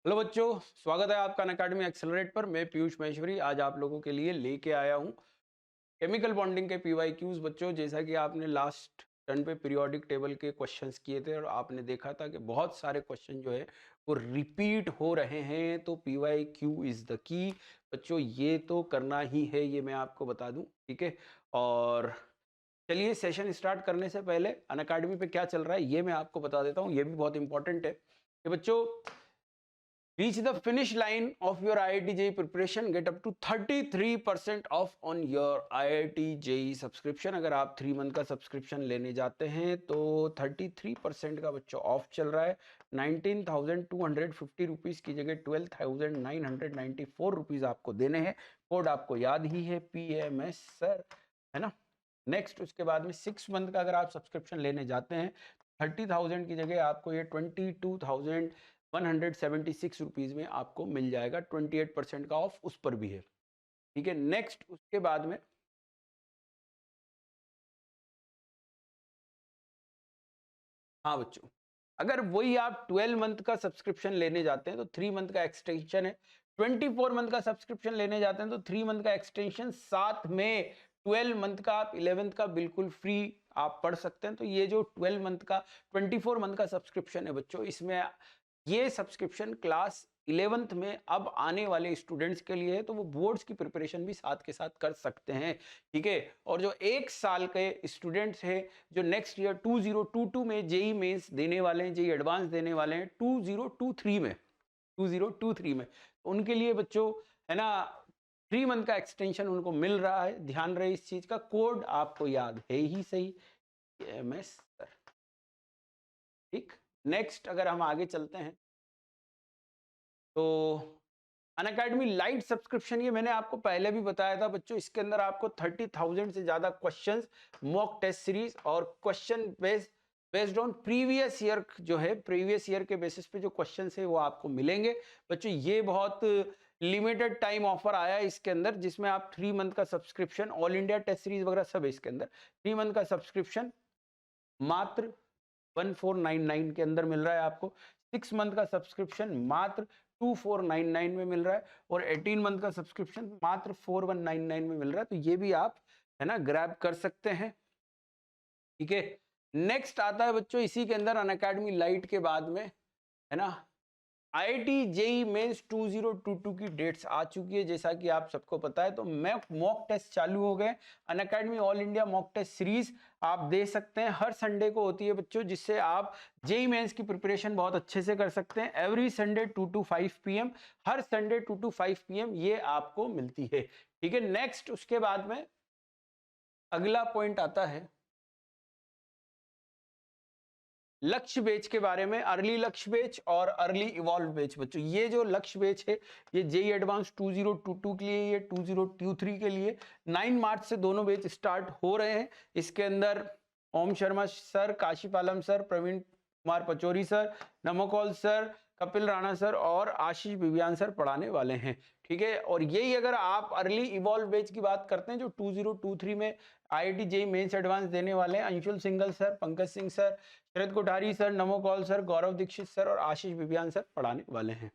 Hello बच्चों, स्वागत है आपका अनअकैडमी एक्सेलरेट पर। मैं पीयूष महेश्वरी आज आप लोगों के लिए लेके आया हूँ केमिकल बॉन्डिंग के पीवाईक्यूज। बच्चों, जैसा कि आपने लास्ट टर्न पे पीरियोडिक टेबल के क्वेश्चंस किए थे और आपने देखा था कि बहुत सारे क्वेश्चन जो है वो रिपीट हो रहे हैं, तो पीवाईक्यू इज द की। बच्चों, ये तो करना ही है, ये मैं आपको बता दूं, ठीक है। और चलिए, सेशन स्टार्ट करने से पहले अनअकैडमी पे क्या चल रहा है ये मैं आपको बता देता हूँ, ये भी बहुत इंपॉर्टेंट है कि बच्चों, reach the finish line of your IIT JEE preparation, get up to 33% off on your IIT JEE subscription। अगर आप 3 मंथ का सब्सक्रिप्शन लेने जाते हैं तो 33% का बच्चों ऑफ चल रहा है। 19,250 रुपीज़ की जगह 12,994 रुपीज़ आपको देने हैं। कोड आपको याद ही है, PMS सर, है ना। नेक्स्ट, उसके बाद में 6 मंथ का अगर आप सब्सक्रिप्शन लेने जाते हैं 30,000 की जगह आपको ये 22,176 रुपीज़ में आपको मिल जाएगा। 28% का ऑफ उस पर भी है, ठीक है। नेक्स्ट, उसके बाद में हाँ बच्चों, अगर वही आप 12 मंथ का सब्सक्रिप्शन लेने जाते हैं तो 3 मंथ का एक्सटेंशन है। 24 मंथ का सब्सक्रिप्शन लेने जाते हैं तो 3 मंथ का एक्सटेंशन, साथ में 12 मंथ का आप 11th का बिल्कुल फ्री आप पढ़ सकते हैं। तो ये जो 12 मंथ का 24 मंथ का सब्सक्रिप्शन है बच्चों, इसमें ये सब्सक्रिप्शन क्लास 11th में अब आने वाले स्टूडेंट्स के लिए है, तो वो बोर्ड्स की प्रिपरेशन भी साथ के साथ कर सकते हैं, ठीक है। और जो 1 साल के स्टूडेंट्स हैं जो नेक्स्ट ईयर 2022 में जेई मेंस देने वाले हैं, जेई एडवांस देने वाले हैं 2023 में, तो उनके लिए बच्चों, है ना, 3 मंथ का एक्सटेंशन उनको मिल रहा है। ध्यान रहे इस चीज का, कोड आपको याद है ही सही, एमएस सर, ठीक। नेक्स्ट, अगर हम आगे चलते हैं तो अनअकैडमी लाइट सब्सक्रिप्शन, ये मैंने आपको पहले भी बताया था बच्चों, इसके अंदर आपको 30,000 से ज्यादा क्वेश्चंस, मॉक टेस्ट सीरीज और question based on previous year, जो है प्रीवियस ईयर के बेसिस पे जो क्वेश्चंस है वो आपको मिलेंगे बच्चों। ये बहुत लिमिटेड टाइम ऑफर आया है इसके अंदर, जिसमें आप 3 मंथ का subscription, all India test series वगैरह सब है इसके अंदर। 3 मंथ का सब्सक्रिप्शन मात्र 1499 के अंदर मिल रहा है आपको। 6 मंथ का सब्सक्रिप्शन मात्र 2499 में मिल रहा है और 18 मंथ का सब्सक्रिप्शन मात्र 4199 में मिल रहा है। तो ये भी आप, है ना, ग्रैब कर सकते हैं, ठीक है। नेक्स्ट आता है बच्चों इसी के अंदर अनअकैडमी लाइट के बाद में, है ना, आईआईटी जेई मेंस 2022 की डेट्स आ चुकी है, जैसा कि आप सबको पता है। तो मैं मॉक टेस्ट चालू हो गए। Unacademy all India mock test series आप दे सकते हैं, हर संडे को होती है बच्चों, जिससे आप जेई मेंस की प्रिपरेशन बहुत अच्छे से कर सकते हैं। Every Sunday 2 to 5 PM, her Sunday 2 to 5 PM ये आपको मिलती है, ठीक है। नेक्स्ट, उसके बाद में अगला पॉइंट आता है लक्ष्य बेच के बारे में। अर्ली लक्ष्य बेच और अर्ली इवॉल्व बेच बच्चों, ये जो लक्ष्य बेच है ये जेई एडवांस 2022 के लिए, ये 2023 के लिए 9 मार्च से दोनों बेच स्टार्ट हो रहे हैं। इसके अंदर Om Sharma sir, Kashi Palam sir, Praveen Kumar Pachauri sir, Namokaul sir, Kapil Rana sir और आशीष बिबियान सर पढ़ाने वाले हैं, ठीक है। और यही अगर आप अर्ली इवॉल्व बेच की बात करते हैं जो 2023 में आईआईटी जेई मेंस एडवांस देने वाले हैं, Anshul Singhal sir, Pankaj Singh sir, Sharad Kothari sir, Namo Kaul sir, Gaurav Dixit sir और आशीष बिबियान सर पढ़ाने वाले हैं,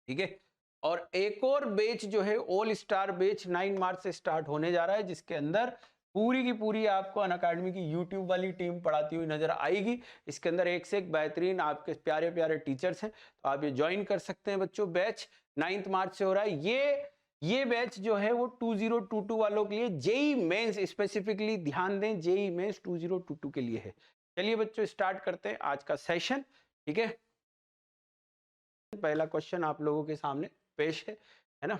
ठीक है। और एक और बेच जो है ऑल स्टार बेच 9 मार्च से स्टार्ट होने जा रहा है, जिसके अंदर पूरी की पूरी आपको अनअकैडमी की यूट्यूब वाली टीम पढ़ाती हुई नजर आएगी। इसके अंदर एक से एक बेहतरीन आपके प्यारे प्यारे टीचर्स हैं, तो आप ये ज्वाइन कर सकते हैं बच्चों। बैच 9 मार्च से हो रहा है। ये बैच जो है वो 2022 वालों के लिए, जेई मेंस स्पेसिफिकली ध्यान दें, जेई मेंस 2022 के लिए है। चलिए बच्चों, स्टार्ट करते हैं आज का सेशन, ठीक है। पहला क्वेश्चन आप लोगों के सामने पेश है ना।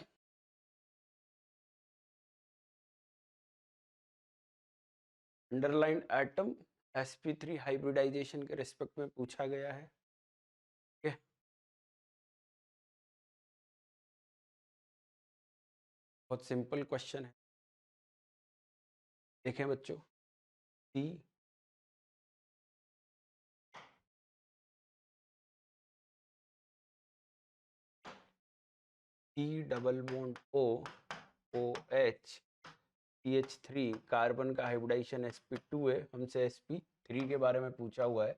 अंडरलाइन एटम sp3 हाइब्रिडाइजेशन के रिस्पेक्ट में पूछा गया है, ठीक है। बहुत सिंपल क्वेश्चन है, देखें बच्चों। T double bond O H CH3, carbon का हाइब्रिडाइजेशन sp2 है, हमसे sp3 के बारे में पूछा हुआ है।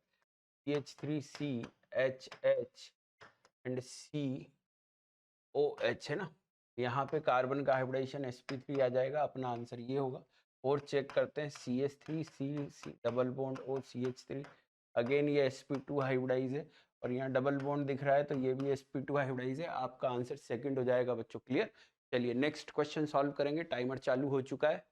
CH3 CHH एंड COH है ना, यहाँ पे कार्बन का हाइब्रिडाइजेशन sp3 आ जाएगा, अपना आंसर ये होगा। और चेक करते हैं CH3 C double bond O CH3, again ये sp2 हाइब्रिडाइज है और यहाँ डबल बॉन्ड दिख रहा है तो ये भी sp2 हाइब्रिडाइज है। आपका आंसर सेकंड हो जाएगा बच्चों, क्लियर। चलिए नेक्स्ट क्वेश्चन सॉल्व करेंगे, टाइमर चालू हो चुका है।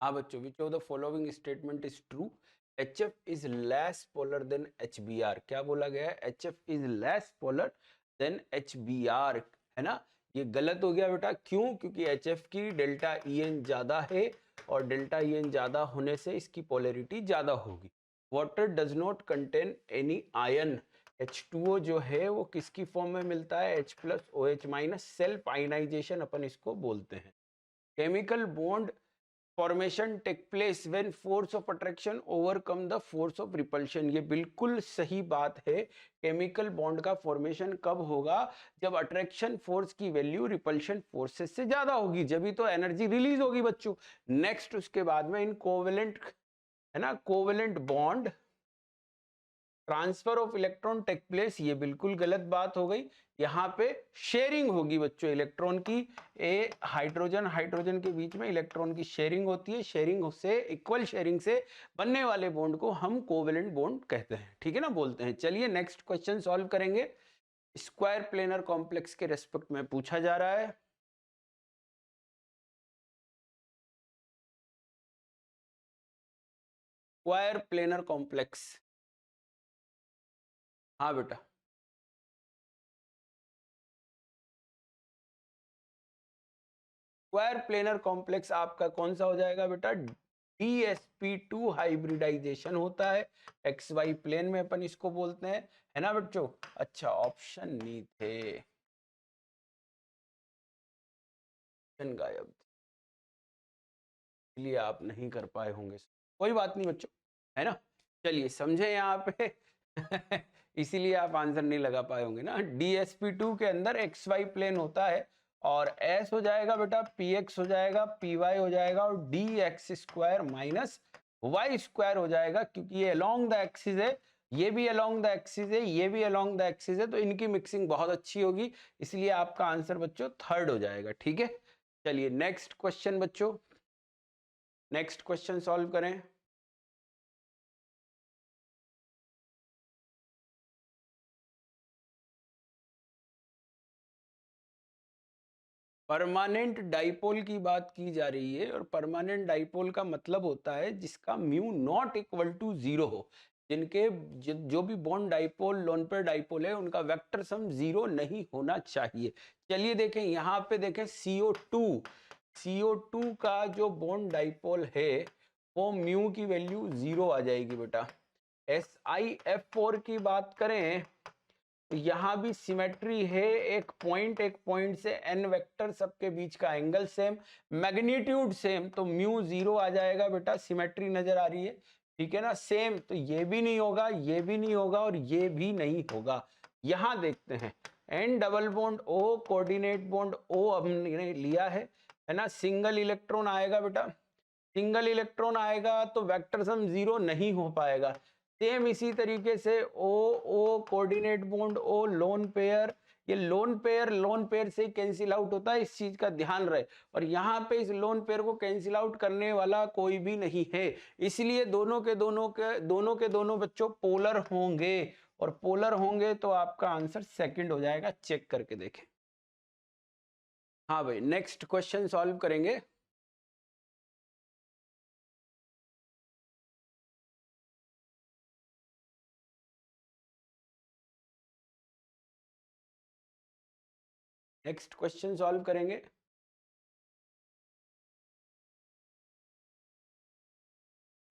हाँ बच्चों, which of the following statement is true, HF is less polar than HBr। क्या बोला गया है, HF is less polar than HBr, है ना। ये गलत हो गया बेटा, क्यों, क्योंकि HF की डेल्टा EN ज्यादा है और डेल्टा EN ज्यादा होने से इसकी पोलैरिटी ज्यादा होगी। Water does not contain any ion, H2O जो है वो किसकी फॉर्म में मिलता है, H+OH-, सेल्फ आयनाइजेशन अपन इसको बोलते हैं। Chemical bond formation take place when force of attraction overcome the force of repulsion. ये बिल्कुल सही बात है। केमिकल बॉन्ड का फॉर्मेशन कब होगा, जब अट्रैक्शन फोर्स की वैल्यू रिपल्शन फोर्सेस से ज्यादा होगी, जब तो एनर्जी रिलीज होगी बच्चों। नेक्स्ट उसके बाद में इन कोवेलेंट, है ना, covalent bond transfer of electron take place, ये बिल्कुल गलत बात हो गई। यहाँ पे शेयरिंग होगी बच्चों इलेक्ट्रॉन की, हाइड्रोजन हाइड्रोजन के बीच में इलेक्ट्रॉन की शेयरिंग होती है। शेयरिंग से, इक्वल शेयरिंग से बनने वाले बॉन्ड को हम कोवेलेंट बॉन्ड कहते हैं, ठीक है ना, बोलते हैं। चलिए नेक्स्ट क्वेश्चन सॉल्व करेंगे। स्क्वायर प्लेनर कॉम्प्लेक्स के रेस्पेक्ट में पूछा जा रहा है। स्क्वायर प्लेनर कॉम्प्लेक्स, हाँ बेटा, स्क्वायर प्लेनर कॉम्प्लेक्स आपका कौन सा हो जाएगा बेटा, DsP2 हाइब्रिडाइजेशन होता है, XY प्लेन में अपन इसको बोलते हैं, है ना बच्चों। अच्छा, ऑप्शन नहीं थे, ऑप्शन गायब, इसलिए आप नहीं कर पाए होंगे, कोई बात नहीं बच्चों, है ना। चलिए समझे यहाँ पे इसीलिए आप आंसर नहीं लगा पाए होंगे ना। DsP2 के अंदर XY प्लेन होता है और S हो जाएगा बेटा, PX हो जाएगा, PY हो जाएगा और DX² - Y² हो जाएगा, क्योंकि ये अलोंग द एक्सिस है, ये भी अलोंग द एक्सिस है, ये भी अलोंग द एक्सिस है, तो इनकी मिक्सिंग बहुत अच्छी होगी, इसलिए आपका आंसर बच्चों थर्ड हो जाएगा, ठीक है। चलिए नेक्स्ट क्वेश्चन बच्चों, नेक्स्ट क्वेश्चन सॉल्व करें। परमानेंट डाइपोल की बात की जा रही है और परमानेंट डाइपोल का मतलब होता है जिसका म्यू नॉट इक्वल टू 0 हो, जिनके जो भी bond dipole, lone pair dipole है, उनका वेक्टर सम 0 नहीं होना चाहिए। चलिए देखें, यहाँ पे देखें CO2 का जो बॉन्ड डाइपोल है वो म्यू की वैल्यू 0 आ जाएगी बेटा। SiF4 की बात करें तो यहाँ भी सिमेट्री है, एक पॉइंट से n वेक्टर सबके बीच का एंगल सेम, मैग्नीट्यूड सेम, तो म्यू 0 आ जाएगा बेटा, सिमेट्री नजर आ रही है, ठीक है ना, सेम। तो ये भी नहीं होगा, ये भी नहीं होगा और ये भी नहीं होगा। यहाँ देखते हैं, n double bond O, coordinate bond O हमने लिया है ना, सिंगल इलेक्ट्रॉन आएगा बेटा, सिंगल इलेक्ट्रॉन आएगा तो वेक्टर सम 0 नहीं हो पाएगा। सेम इसी तरीके से O O coordinate bond O, lone pair, ये लोन पेयर से कैंसिल आउट होता है, इस चीज का ध्यान रहे। और यहाँ पे इस लोन पेयर को कैंसिल आउट करने वाला कोई भी नहीं है, इसलिए दोनों बच्चों पोलर होंगे, और पोलर होंगे तो आपका आंसर सेकंड हो जाएगा, चेक करके देखें। हाँ भाई, नेक्स्ट क्वेश्चन सॉल्व करेंगे। नेक्स्ट क्वेश्चन सॉल्व करेंगे।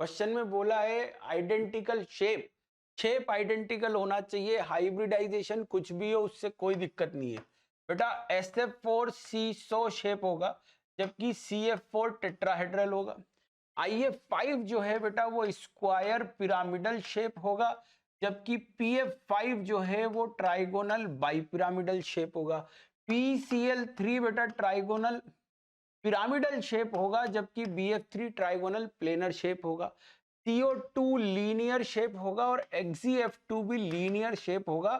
क्वेश्चन में बोला है आइडेंटिकल शेप आइडेंटिकल होना चाहिए, हाइब्रिडाइजेशन कुछ भी हो उससे कोई दिक्कत नहीं है बेटा। SF4 सीसो शेप होगा, जबकि CF4 टेट्राहेड्रल होगा। IF5 जो है बेटा वो स्क्वायर पिरामिडल शेप होगा, जबकि PF5 जो है वो ट्राइगोनल बाइपिरामिडल शेप होगा। PCl3 बेटा ट्राइगोनल पिरामिडल शेप होगा, जबकि BF3 ट्राइगोनल प्लेनर शेप होगा। CO2 लीनियर शेप होगा और XeF2 भी लीनियर शेप होगा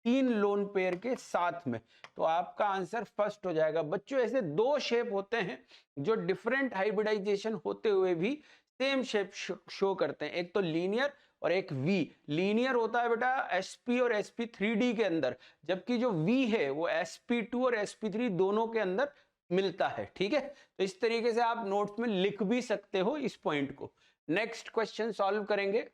3 लोन पेयर के साथ में। तो आपका आंसर फर्स्ट हो जाएगा। बच्चों ऐसे दो शेप होते हैं जो डिफरेंट हाइब्रिडाइजेशन होते हुए भी सेम शेप शो करते हैं, एक तो लीनियर और एक V। लीनियर होता है बेटा sp और sp3d के अंदर, जबकि जो V है वो sp2 और sp3 दोनों के अंदर मिलता है। ठीक है, तो इस तरीके से आप नोट्स में लिख भी सकते हो इस पॉइंट को। नेक्स्ट क्वेश्चन सॉल्व करेंगे।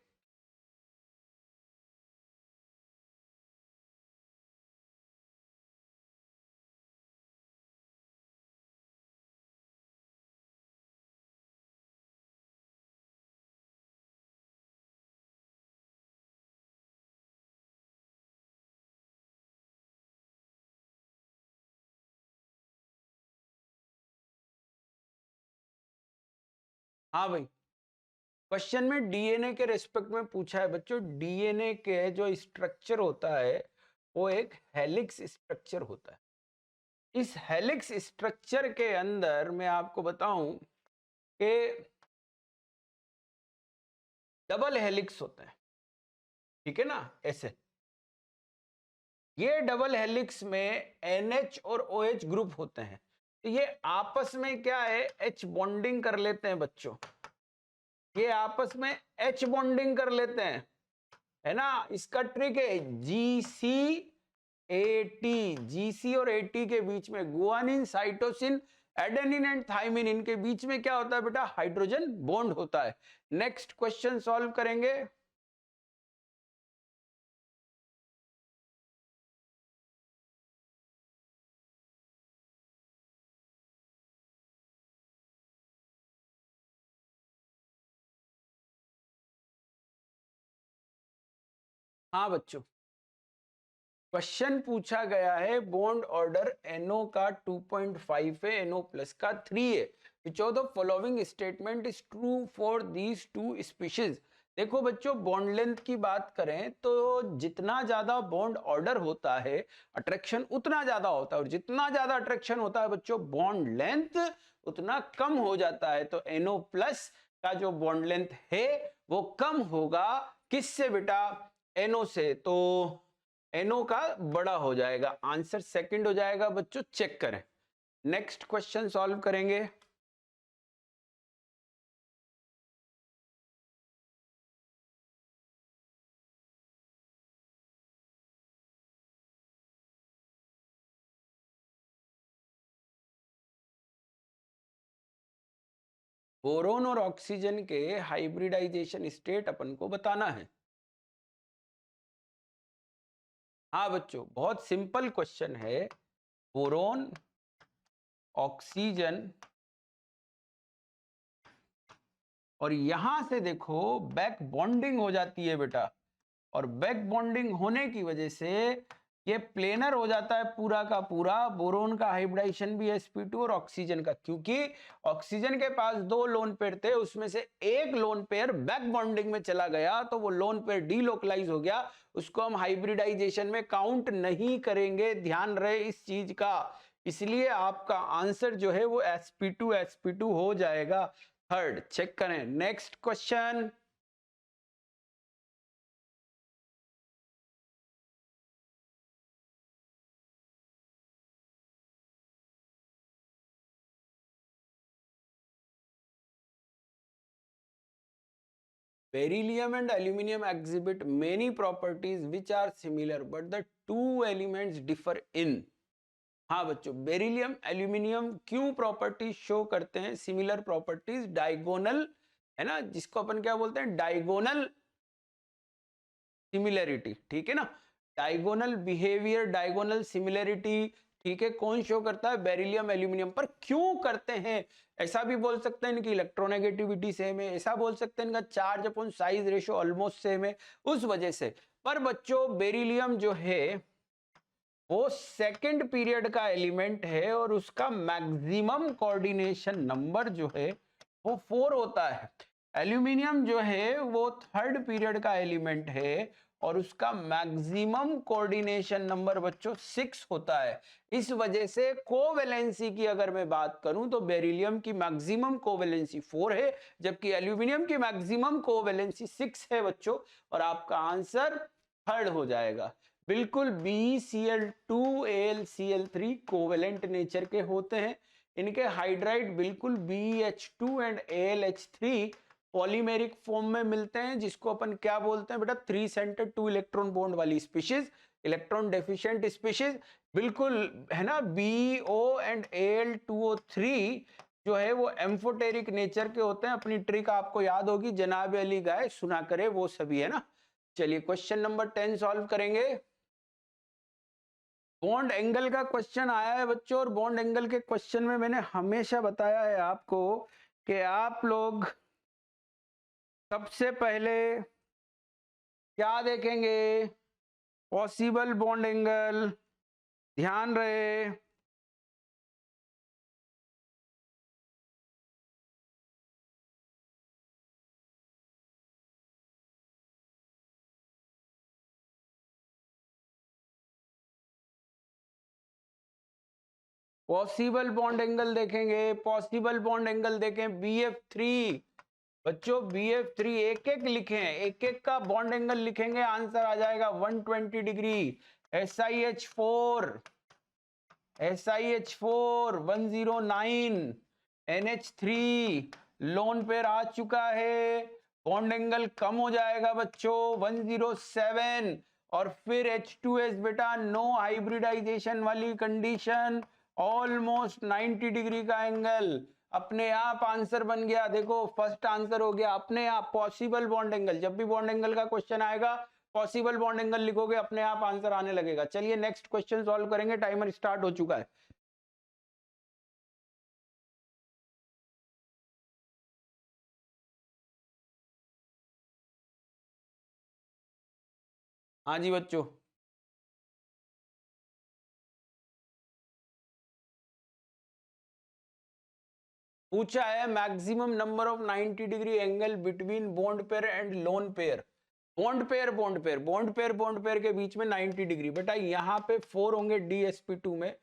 हाँ भाई, क्वेश्चन में डीएनए के रेस्पेक्ट में पूछा है बच्चों। डीएनए के जो स्ट्रक्चर होता है वो एक हेलिक्स स्ट्रक्चर होता है। इस हेलिक्स स्ट्रक्चर के अंदर मैं आपको बताऊं कि डबल हेलिक्स होता है। ठीक है ना, ऐसे ये डबल हेलिक्स में NH और OH ग्रुप होते हैं। तो ये आपस में क्या है, H बॉन्डिंग कर लेते हैं बच्चों। ये आपस में H बॉन्डिंग कर लेते हैं, है ना। इसका ट्रिक है GC-AT। GC और AT के बीच में guanine, cytosine, adenine and thymine, इनके बीच में क्या होता है बेटा, हाइड्रोजन बॉन्ड होता है। नेक्स्ट क्वेश्चन सॉल्व करेंगे। हाँ बच्चों, क्वेश्चन पूछा गया है बॉन्ड ऑर्डर NO का 2.5 है, NO प्लस का 3 है। विच of the following statement is true for these two species. देखो बच्चों, बॉन्ड लेंथ की बात करें तो जितना ज्यादा बॉन्ड ऑर्डर होता है अट्रैक्शन उतना ज्यादा होता है, और जितना ज्यादा अट्रैक्शन होता है बच्चों बॉन्ड लेंथ उतना कम हो जाता है। तो NO प्लस का जो बॉन्ड लेंथ है वो कम होगा किससे बेटा, NO से। तो NO का बड़ा हो जाएगा, आंसर सेकंड हो जाएगा बच्चों, चेक करें। नेक्स्ट क्वेश्चन सॉल्व करेंगे। बोरोन और ऑक्सीजन के हाइब्रिडाइजेशन स्टेट अपन को बताना है। हाँ बच्चों, बहुत सिंपल क्वेश्चन है। बोरोन, ऑक्सीजन, और यहां से देखो बैक बॉन्डिंग हो जाती है बेटा, और बैक बॉन्डिंग होने की वजह से ये प्लेनर हो जाता है पूरा का पूरा। बोरोन का हाइब्रिडाइजेशन भी sp2 और ऑक्सीजन का, क्योंकि ऑक्सीजन के पास 2 लोन पेयर थे, उसमें से एक लोन पेयर बैक बॉन्डिंग में चला गया, तो वो लोन पेयर डीलोकलाइज हो गया, उसको हम हाइब्रिडाइजेशन में काउंट नहीं करेंगे। ध्यान रहे इस चीज का, इसलिए आपका आंसर जो है वो sp2 हो जाएगा। थर्ड चेक करें। Next question. Beryllium and aluminium exhibit many properties which are similar, but the two elements differ in। हाँ बच्चों, बेरिलियम एल्यूमिनियम क्यों प्रॉपर्टी शो करते हैं, सिमिलर प्रॉपर्टीज, डायगोनल, है ना, जिसको अपन क्या बोलते हैं, डायगोनल सिमिलरिटी। ठीक है ना, डायगोनल बिहेवियर, डायगोनल सिमिलरिटी। ठीक है, कौन शो करता है, बेरिलियम एल्यूमिनियम। पर क्यों करते हैं, ऐसा भी बोल सकते हैं इनकी इलेक्ट्रोनेगेटिविटी सेम है, ऐसा बोल सकते हैं इनका charge upon size ratio almost same है, उस वजह से। पर बच्चों बेरिलियम जो है वो सेकंड पीरियड का एलिमेंट है, और उसका मैक्सिमम कोऑर्डिनेशन नंबर जो है वो 4 होता है। एल्यूमिनियम जो है वो थर्ड पीरियड का एलिमेंट है, और उसका मैक्सिमम कोऑर्डिनेशन नंबर बच्चों 6 होता है। इस वजह से कोवैलेंसी की अगर मैं बात करूं तो बेरिलियम की मैक्सिमम कोवैलेंसी 4 है, जबकि एल्यूमिनियम की मैक्सिमम कोवैलेंसी 6 है बच्चों, और आपका आंसर थर्ड हो जाएगा। बिल्कुल BeCl2 AlCl3 कोवैलेंट नेचर के होते हैं। इनके हाइड्राइड बिल्कुल BH2 and AlH3 polymeric form में मिलते हैं, जिसको अपन क्या बोलते हैं बेटा, 3 सेंटर 2 इलेक्ट्रॉन बॉन्ड वाली स्पीशीज, इलेक्ट्रॉन डेफिशिएंट स्पीशीज, बिल्कुल है ना। BO एंड Al2O3 जो है वो एम्फोटेरिक नेचर के होते हैं। अपनी ट्रिक आपको याद होगी, जनाब अली गाय सुना करे वो सभी, है ना। चलिए क्वेश्चन नंबर 10 सॉल्व करेंगे। बॉन्ड एंगल का क्वेश्चन आया है बच्चों, और बॉन्ड एंगल के क्वेश्चन में मैंने हमेशा बताया है आपको कि आप लोग सबसे पहले क्या देखेंगे, पॉसिबल बॉन्ड एंगल, ध्यान रहे। पॉसिबल बॉन्ड एंगल देखेंगे, पॉसिबल बॉन्ड एंगल देखें BF3 बच्चों, BF3 एक एक लिखें, एक एक का बॉन्ड एंगल लिखेंगे, आंसर आ जाएगा 120 degree. SiH4 109, NH3 lone pair आ चुका है, बॉन्ड एंगल कम हो जाएगा बच्चों 107, और फिर H2S बेटा नो हाइब्रिडाइजेशन वाली कंडीशन, ऑलमोस्ट 90 डिग्री का एंगल, अपने आप आंसर बन गया। देखो फर्स्ट आंसर हो गया अपने आप, पॉसिबल बॉन्ड एंगल। जब भी बॉन्ड एंगल का क्वेश्चन आएगा पॉसिबल बॉन्ड एंगल लिखोगे, अपने आप आंसर आने लगेगा। चलिए नेक्स्ट क्वेश्चन सॉल्व करेंगे, टाइमर स्टार्ट हो चुका है। हाँ जी बच्चों, पूछा है maximum number of 90 degree angle between bond pair and lone pair. Bond pair bond pair bond pair bond pair के बीच में 90 डिग्री। बेटा यहाँ पे 4 होंगे DsP2 में,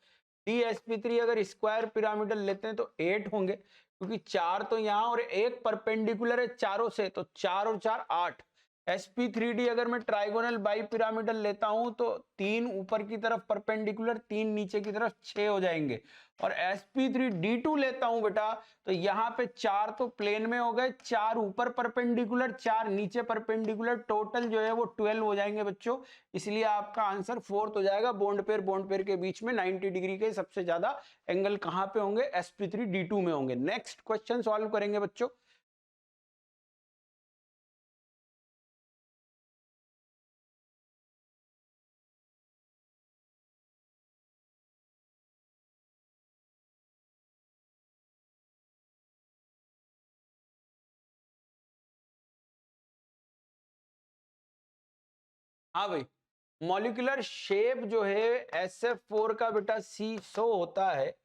DsP3 अगर स्क्वायर पिरामिडल लेते हैं तो 8 होंगे, क्योंकि 4 तो यहाँ और एक परपेंडिकुलर है चारों से, तो 4 और 4 8। sp3d अगर मैं ट्राइगोनल बाई पिरामिडल लेता हूं तो 3 ऊपर की तरफ परपेंडिकुलर, 3 नीचे की तरफ, 6 हो जाएंगे। और sp3d2 लेता हूं बेटा तो यहाँ पे 4 तो प्लेन में हो गए, 4 ऊपर परपेंडिकुलर, 4 नीचे परपेंडिकुलर, टोटल जो है वो 12 हो जाएंगे बच्चों। इसलिए आपका आंसर 4 हो जाएगा। बॉन्ड पेयर के बीच में 90 डिग्री के सबसे ज्यादा एंगल कहां पे होंगे, sp3d2 में होंगे। नेक्स्ट क्वेश्चन सॉल्व करेंगे बच्चों। हाँ भाई, मॉलिक्यूलर शेप जो है SF4 का बेटा CSO होता है,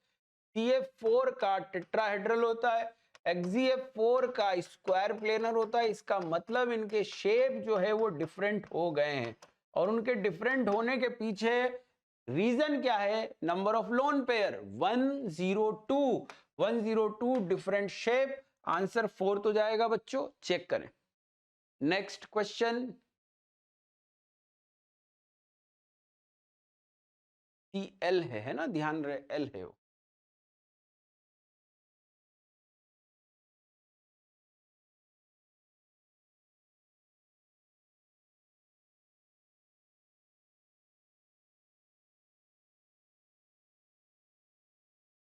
CF4 का टेट्राहेड्रल होता है, XeF4 का स्क्वायर प्लेनर होता है। इसका मतलब इनके शेप जो है वो डिफरेंट हो गए हैं, और उनके डिफरेंट होने के पीछे रीजन क्या है, number of lone pair 102 different shape, answer 4 तो जाएगा बच्चों। चेक करें नेक्स्ट क्वेश्चन। L है ना, ध्यान रहे L है वो।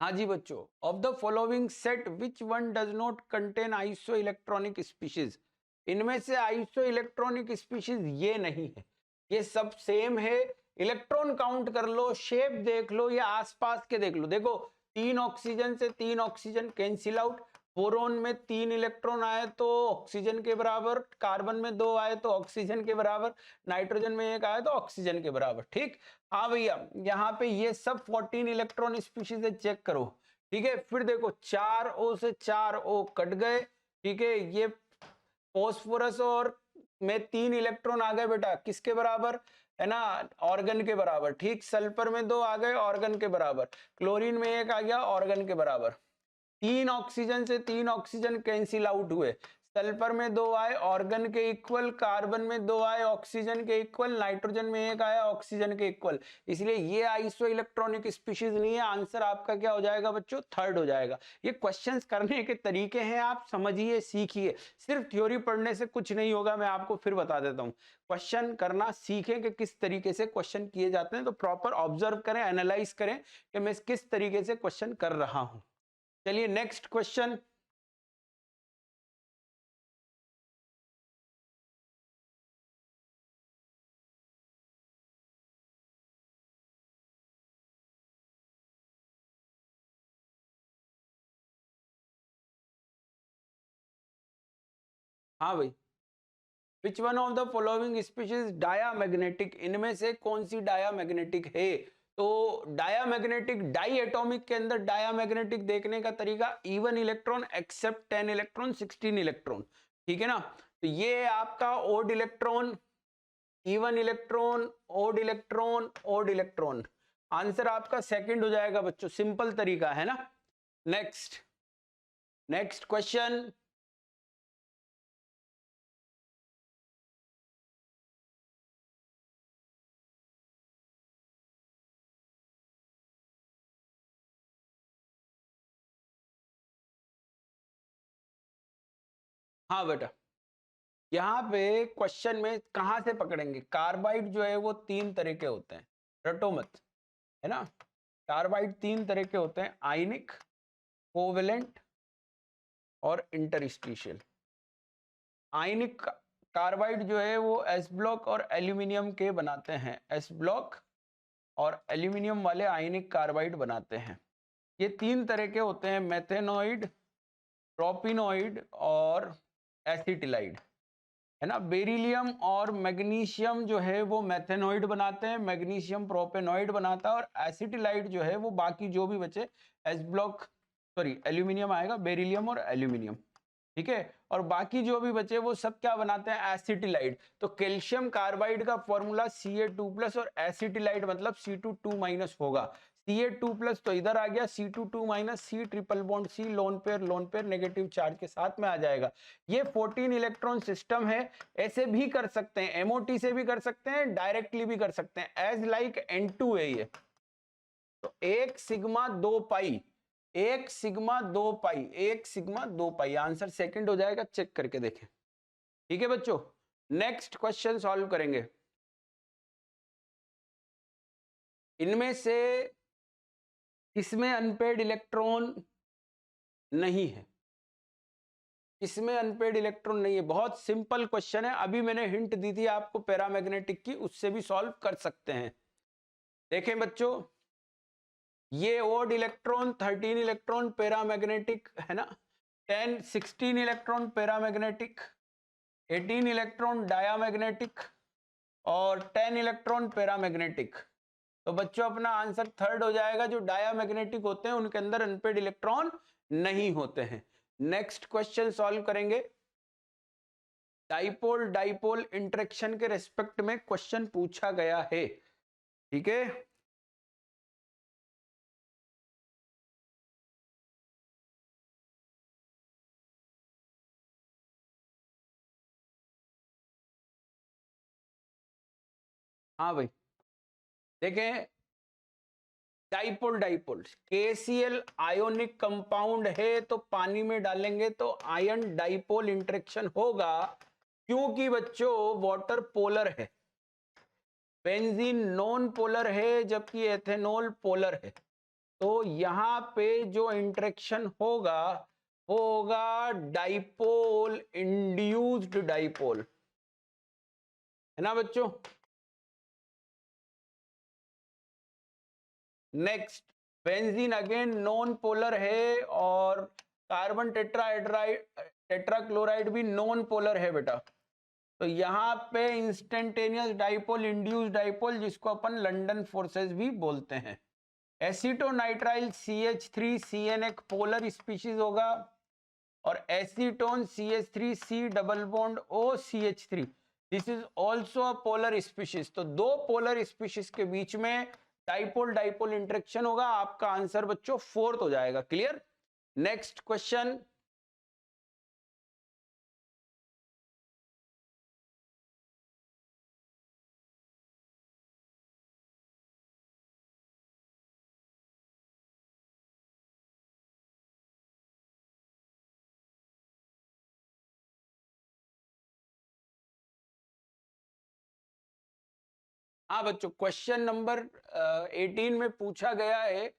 हाँ जी बच्चों, of the following set which one does not contain iso electronic species. इनमें से आइसो इलेक्ट्रॉनिक स्पीशीज ये नहीं है, ये सब सेम है। इलेक्ट्रॉन काउंट कर लो, शेप देख लो, या आसपास के देख लो। देखो 3 ऑक्सीजन से 3 ऑक्सीजन कैंसिल आउट, बोरोन में 3 इलेक्ट्रॉन आए तो ऑक्सीजन के बराबर, कार्बन में 2 आए तो ऑक्सीजन के बराबर, नाइट्रोजन में 1 आया तो ऑक्सीजन के बराबर। ठीक, हाँ भैया, यहाँ पे ये सब 14 इलेक्ट्रॉन स्पीशीज है, चेक करो। ठीक है, फिर देखो 4 O से 4 O कट गए। ठीक है, ये फॉस्फोरस और में 3 इलेक्ट्रॉन आ गए बेटा, किसके बराबर, है ना, ऑर्गन के बराबर। ठीक, सल्फर में 2 आ गए, ऑर्गन के बराबर। क्लोरीन में 1 आ गया, ऑर्गन के बराबर। 3 ऑक्सीजन से 3 ऑक्सीजन कैंसिल आउट हुए। सल्फर में 2 आए, ऑर्गन के इक्वल। कार्बन में 2 आए, ऑक्सीजन के इक्वल। नाइट्रोजन में 1 आया, ऑक्सीजन के इक्वल। इसलिए ये आइसो इलेक्ट्रॉनिक स्पीशीज नहीं है। आंसर आपका क्या हो जाएगा बच्चों, थर्ड हो जाएगा। ये क्वेश्चंस करने के तरीके हैं, आप समझिए, सीखिए। सिर्फ थ्योरी पढ़ने से कुछ नहीं होगा, मैं आपको फिर बता देता हूं। क्वेश्चन करना सीखें कि किस तरीके से क्वेश्चन किए जाते हैं, तो प्रॉपर ऑब्जर्व करें, एनालाइज करें कि मैं किस तरीके से क्वेश्चन कर रहा हूं। चलिए नेक्स्ट क्वेश्चन। हाँ भाई, which one of the following species diamagnetic, इनमें से कौन सी डायामैग्नेटिक है। तो डायामैग्नेटिक, डाई एटॉमिक के अंदर डायामैग्नेटिक देखने का तरीका even electron except 10 electron 16 electron, ठीक है ना। तो ये आपका odd electron, even electron, odd electron, odd electron. Answer आपका सेकंड हो जाएगा बच्चों, सिंपल तरीका है ना। Next, next question. हाँ बेटा, यहाँ पे क्वेश्चन में कहां से पकड़ेंगे, कार्बाइड जो है वो 3 तरह के होते हैं, रटो मत, है ना। कार्बाइड 3 तरह के होते हैं, आयनिक, कोवेलेंट और इंटरस्टिशियल। आयनिक कार्बाइड जो है वो एस ब्लॉक और एल्यूमिनियम के बनाते हैं, एस ब्लॉक और एल्यूमिनियम वाले आयनिक कार्बाइड बनाते हैं। ये 3 तरह के होते हैं, मेथेनॉइड, प्रोपिनॉइड और एसिटिलाइड, है ना। बेरिलियम और मैग्नीशियम जो है वो मेथेनॉइड बनाते हैं, मैग्नीशियम प्रोपेनॉइड बनाता है, और एसिटिलाइड जो है वो बाकी जो भी बचे, एस ब्लॉक, सॉरी एल्यूमिनियम आएगा, बेरिलियम और एल्यूमिनियम, ठीक है। और बाकी जो भी बचे वो सब क्या बनाते हैं, एसिटिलाइड। तो कैल्शियम कार्बाइड का फॉर्मूला Ca2+ और एसिटिलाइड मतलब C2 2- होगा। Ca2+ तो इधर आ गया, C2 2- C triple bond C, lone pair negative charge के साथ में आ जाएगा। ये 14 इलेक्ट्रॉन सिस्टम है। ऐसे भी कर सकते हैं, MOT से भी कर सकते हैं, डायरेक्टली भी कर सकते हैं, एज लाइक N2 है ये। तो 1 सिग्मा 2 पाई, 1 सिग्मा 2 पाई, 1 सिग्मा 2 पाई, आंसर सेकंड हो जाएगा, चेक करके देखें, ठीक है बच्चों। नेक्स्ट क्वेश्चन सॉल्व करेंगे। इनमें से किसमें अनपेड इलेक्ट्रॉन नहीं है, इसमें अनपेड इलेक्ट्रॉन नहीं है। बहुत सिंपल क्वेश्चन है, अभी मैंने हिंट दी थी आपको पैरामैग्नेटिक की, उससे भी सॉल्व कर सकते हैं। देखें बच्चों, ये ओड इलेक्ट्रॉन 13 इलेक्ट्रॉन पैरामैग्नेटिक, है ना। 16 इलेक्ट्रॉन पैरामैग्नेटिक, 18 इलेक्ट्रॉन डायामैग्नेटिक और 10 इलेक्ट्रॉन पैरामैग्नेटिक। तो बच्चों अपना आंसर थर्ड हो जाएगा। जो डायामैग्नेटिक होते हैं उनके अंदर अनपेड इलेक्ट्रॉन नहीं होते हैं। नेक्स्ट क्वेश्चन सॉल्व करेंगे। डाइपोल डाइपोल इंटरेक्शन के रेस्पेक्ट में क्वेश्चन पूछा गया है, ठीक है। हाँ भाई, देखें, dipole dipole KCl ionic compound है, तो पानी में डालेंगे तो आयन डाइपोल इंटरेक्शन होगा, क्योंकि बच्चों वाटर पोलर है, बेंजीन नॉन पोलर है, जबकि एथेनॉल पोलर है। तो यहां पे जो इंटरेक्शन होगा वो होगा डाइपोल, इंड्यूस्ड डाइपोल, है ना बच्चों। Next, benzene again non polar है और कार्बन टेट्राक्लोराइड भी नॉन पोलर है बेटा। तो यहाँ पे इंस्टेंटेनियस डाइपोल, इंड्यूस्ड डाइपोल, जिसको अपन लंदन फोर्सेस भी बोलते हैं। एसीटोनाइट्राइल CH3CN एक पोलर स्पीशीज होगा, और acetone CH3C double bond OCH3 this is also a polar species. तो दो पोलर स्पीशीज के बीच में डाइपोल डाइपोल इंटरेक्शन होगा। आपका आंसर बच्चों 4th हो जाएगा। क्लियर? नेक्स्ट क्वेश्चन, हाँ बच्चों, क्वेश्चन नंबर 18 में पूछा गया है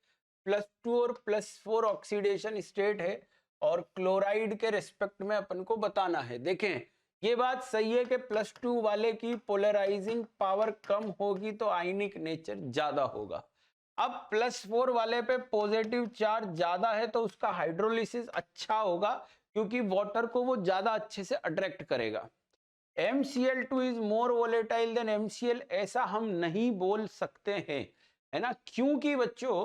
+2 और +4 ऑक्सीडेशन स्टेट है और क्लोराइड के रिस्पेक्ट में अपन को बताना है। देखें, ये बात सही है कि +2 वाले की पोलराइजिंग पावर कम होगी तो आयनिक नेचर ज्यादा होगा। अब +4 वाले पे पॉजिटिव चार्ज ज्यादा है तो उसका हाइड्रोलिसिस अच्छा होगा, क्योंकि वाटर को वो ज्यादा अच्छे से अट्रैक्ट करेगा। MCl2 is more volatile than MCl, ऐसा हम नहीं बोल सकते हैं, है ना? क्योंकि बच्चों,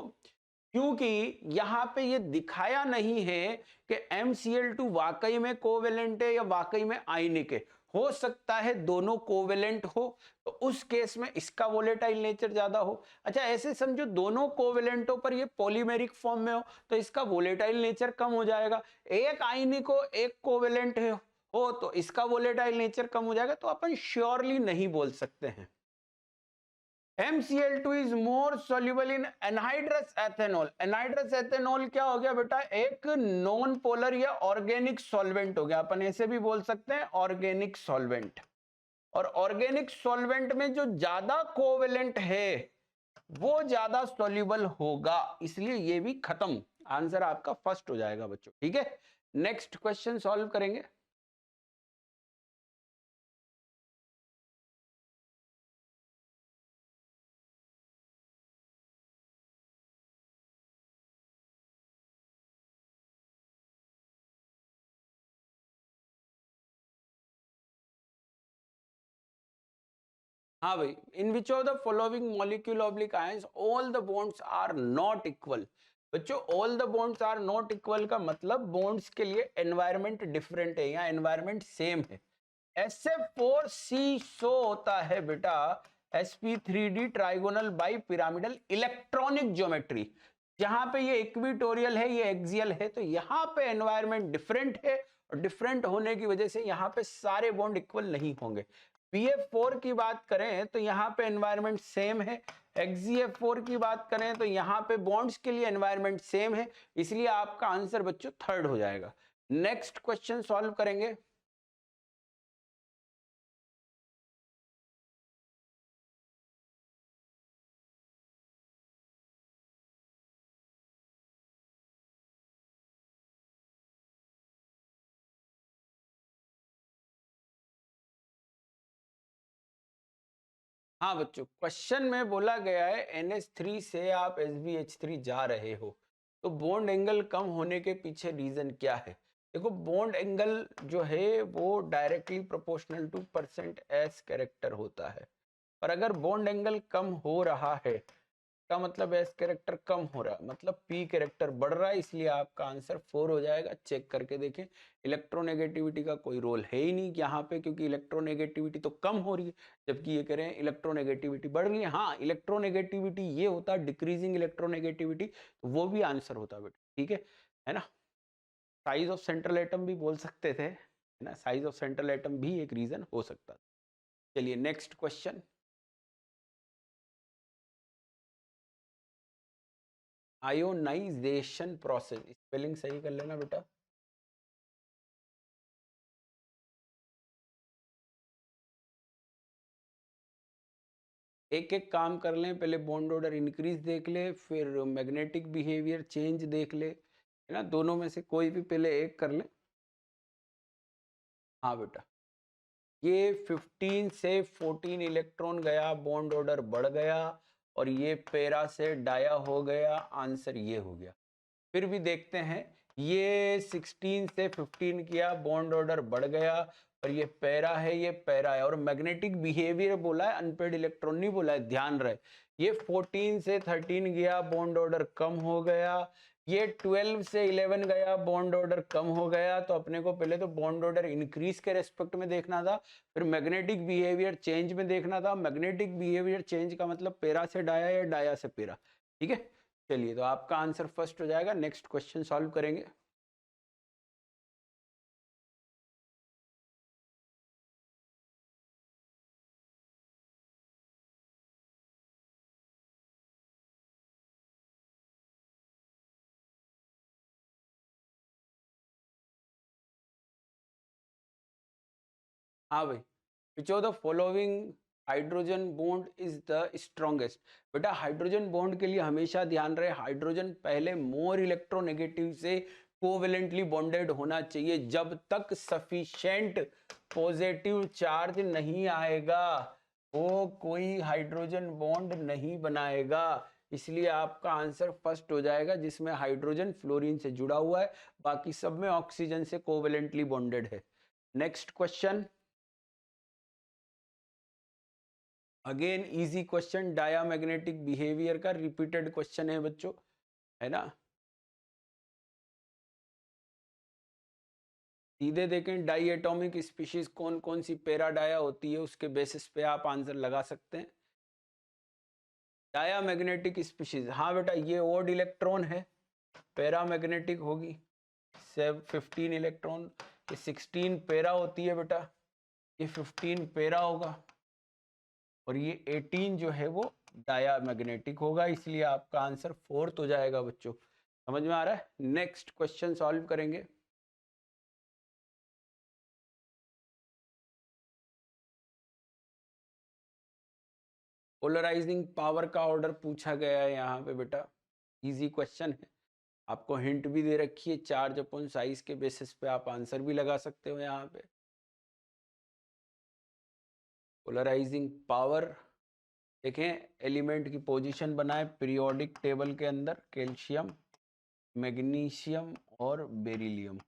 क्योंकि यहां पे ये दिखाया नहीं है कि MCl2 वाकई में कोवेलेंट है या वाकई में आयनिक है। हो सकता है दोनों कोवेलेंट हो, तो उस केस में इसका वोलेटाइल नेचर ज्यादा हो। अच्छा, ऐसे समझो दोनों कोवेलेंट हो पर ये पॉलीमेरिक फॉर्म में हो, तो इसका वोलेटाइल नेचर कम हो जाएगा। एक आयनिक हो, एक कोवेलेंट हो तो इसका वोलेटाइल नेचर कम हो जाएगा। तो अपन श्योरली नहीं बोल सकते हैं। MCl2 is more soluble in anhydrous ethanol. Anhydrous ethanol क्या हो गया बेटा? एक नॉन पोलर या ऑर्गेनिक सॉल्वेंट हो गया। अपन ऐसे भी बोल सकते हैं ऑर्गेनिक सॉल्वेंट। और ऑर्गेनिक सॉल्वेंट में जो ज्यादा कोवेलेंट है वो ज्यादा सोल्यूबल होगा, इसलिए ये भी खत्म। आंसर आपका फर्स्ट हो जाएगा बच्चों। ठीक है, नेक्स्ट क्वेश्चन सॉल्व करेंगे। हाँ भाई, in which of the following molecule oblique ions all the bonds are not equal. बच्चों, all the bonds are not equal का मतलब बॉन्ड्स के लिए एनवायरमेंट डिफरेंट है या एनवायरमेंट सेम है। SF4C शो होता है बेटा sp3d trigonal bi pyramidal electronic geometry. जहां पे ये इक्विटोरियल है, ये एक्सियल है, तो यहाँ पे एनवायरमेंट डिफरेंट है और डिफरेंट होने की वजह से यहाँ पे सारे बॉन्ड इक्वल नहीं होंगे। PF4 की बात करें तो यहाँ पे एनवायरमेंट सेम है। XgF4 की बात करें तो यहाँ पे बॉन्ड्स के लिए एनवायरमेंट सेम है, इसलिए आपका आंसर बच्चों 3rd हो जाएगा। नेक्स्ट क्वेश्चन सॉल्व करेंगे। हाँ बच्चों, क्वेश्चन में बोला गया है NH3 से आप SbH3 जा रहे हो, तो बॉन्ड एंगल कम होने के पीछे रीजन क्या है? देखो, बॉन्ड एंगल जो है वो directly proportional to %S character होता है। पर अगर बॉन्ड एंगल कम हो रहा है का मतलब एस कैरेक्टर कम हो रहा है, मतलब पी कैरेक्टर बढ़ रहा है, इसलिए आपका आंसर 4 हो जाएगा। चेक करके देखें, इलेक्ट्रोनेगेटिविटी का कोई रोल है ही नहीं यहाँ पे, क्योंकि इलेक्ट्रोनेगेटिविटी तो कम हो रही है, जबकि ये कह रहे हैं इलेक्ट्रोनेगेटिविटी बढ़ रही है। हाँ, इलेक्ट्रोनेगेटिविटी ये होता है डिक्रीजिंग इलेक्ट्रोनेगेटिविटी, तो वो भी आंसर होता बेटा। ठीक है ना? साइज ऑफ सेंट्रल एटम भी बोल सकते थे, है ना? साइज ऑफ सेंट्रल एटम भी एक रीजन हो सकता है। चलिए next question. Ionization process, spelling सही कर लेना बेटा। एक एक काम कर लें, पहले बॉन्ड ऑर्डर इंक्रीज देख ले, फिर मैग्नेटिक बिहेवियर चेंज देख ले, है ना? दोनों में से कोई भी पहले एक कर ले। हाँ बेटा, ये 15 से 14 इलेक्ट्रॉन गया, बॉन्ड ऑर्डर बढ़ गया, और ये पैरा से डाया हो गया। आंसर ये हो गया। फिर भी देखते हैं, ये 16 से 15 किया, बॉन्ड ऑर्डर बढ़ गया, और ये पैरा है, ये पैरा है, और मैग्नेटिक बिहेवियर बोला है, अनपेड इलेक्ट्रॉन नहीं बोला है, ध्यान रहे। ये 14 से 13 गया, बॉन्ड ऑर्डर कम हो गया, ये 12 से 11 गया, बॉन्ड ऑर्डर कम हो गया, तो अपने को पहले तो बॉन्ड ऑर्डर इंक्रीज के रेस्पेक्ट में देखना था, फिर मैग्नेटिक बिहेवियर चेंज में देखना था। मैग्नेटिक बिहेवियर चेंज का मतलब पैरा से डाया या डाया से पैरा, ठीक है। चलिए, तो आपका आंसर फर्स्ट हो जाएगा। नेक्स्ट क्वेश्चन सॉल्व करेंगे। हाँ भाई, विच of the following hydrogen bond is the strongest. बेटा हाइड्रोजन बॉन्ड के लिए हमेशा ध्यान रहे, हाइड्रोजन पहले मोर इलेक्ट्रोनेगेटिव से कोवेलेंटली बॉन्डेड होना चाहिए। जब तक सफिशिएंट पॉजिटिव चार्ज नहीं आएगा वो कोई हाइड्रोजन बॉन्ड नहीं बनाएगा। इसलिए आपका आंसर फर्स्ट हो जाएगा, जिसमें हाइड्रोजन फ्लोरीन से जुड़ा हुआ है, बाकी सब में ऑक्सीजन से कोवेलेंटली बॉन्डेड है। Next question, again easy question, diamagnetic behaviour का रिपीटेड क्वेश्चन है बच्चों, है ना। सीधे देखें, डाई एटॉमिक स्पीशीज कौन कौन सी पैरा डाया होती है, उसके बेसिस पे आप आंसर लगा सकते हैं। डायामैग्नेटिक स्पीशीज, हाँ बेटा ये ओड इलेक्ट्रॉन है, पैरामैग्नेटिक होगी 15 इलेक्ट्रॉन, ये 16 पैरा होती है बेटा, ये 15 पैरा होगा, और ये 18 जो है वो डायामैग्नेटिक होगा। इसलिए आपका आंसर फोर्थ हो जाएगा बच्चों। समझ में आ रहा है। नेक्स्ट क्वेश्चन सॉल्व करेंगे। पोलराइजिंग पावर का ऑर्डर पूछा गया है यहाँ पे बेटा, इजी क्वेश्चन है, आपको हिंट भी दे रखी है, चार्ज अपॉन साइज के बेसिस पे आप आंसर भी लगा सकते हो यहाँ पे। पोलराइजिंग पावर देखें, एलिमेंट की पोजीशन बनाए पीरियोडिक टेबल के अंदर, कैल्शियम, मैग्नीशियम और बेरिलियम।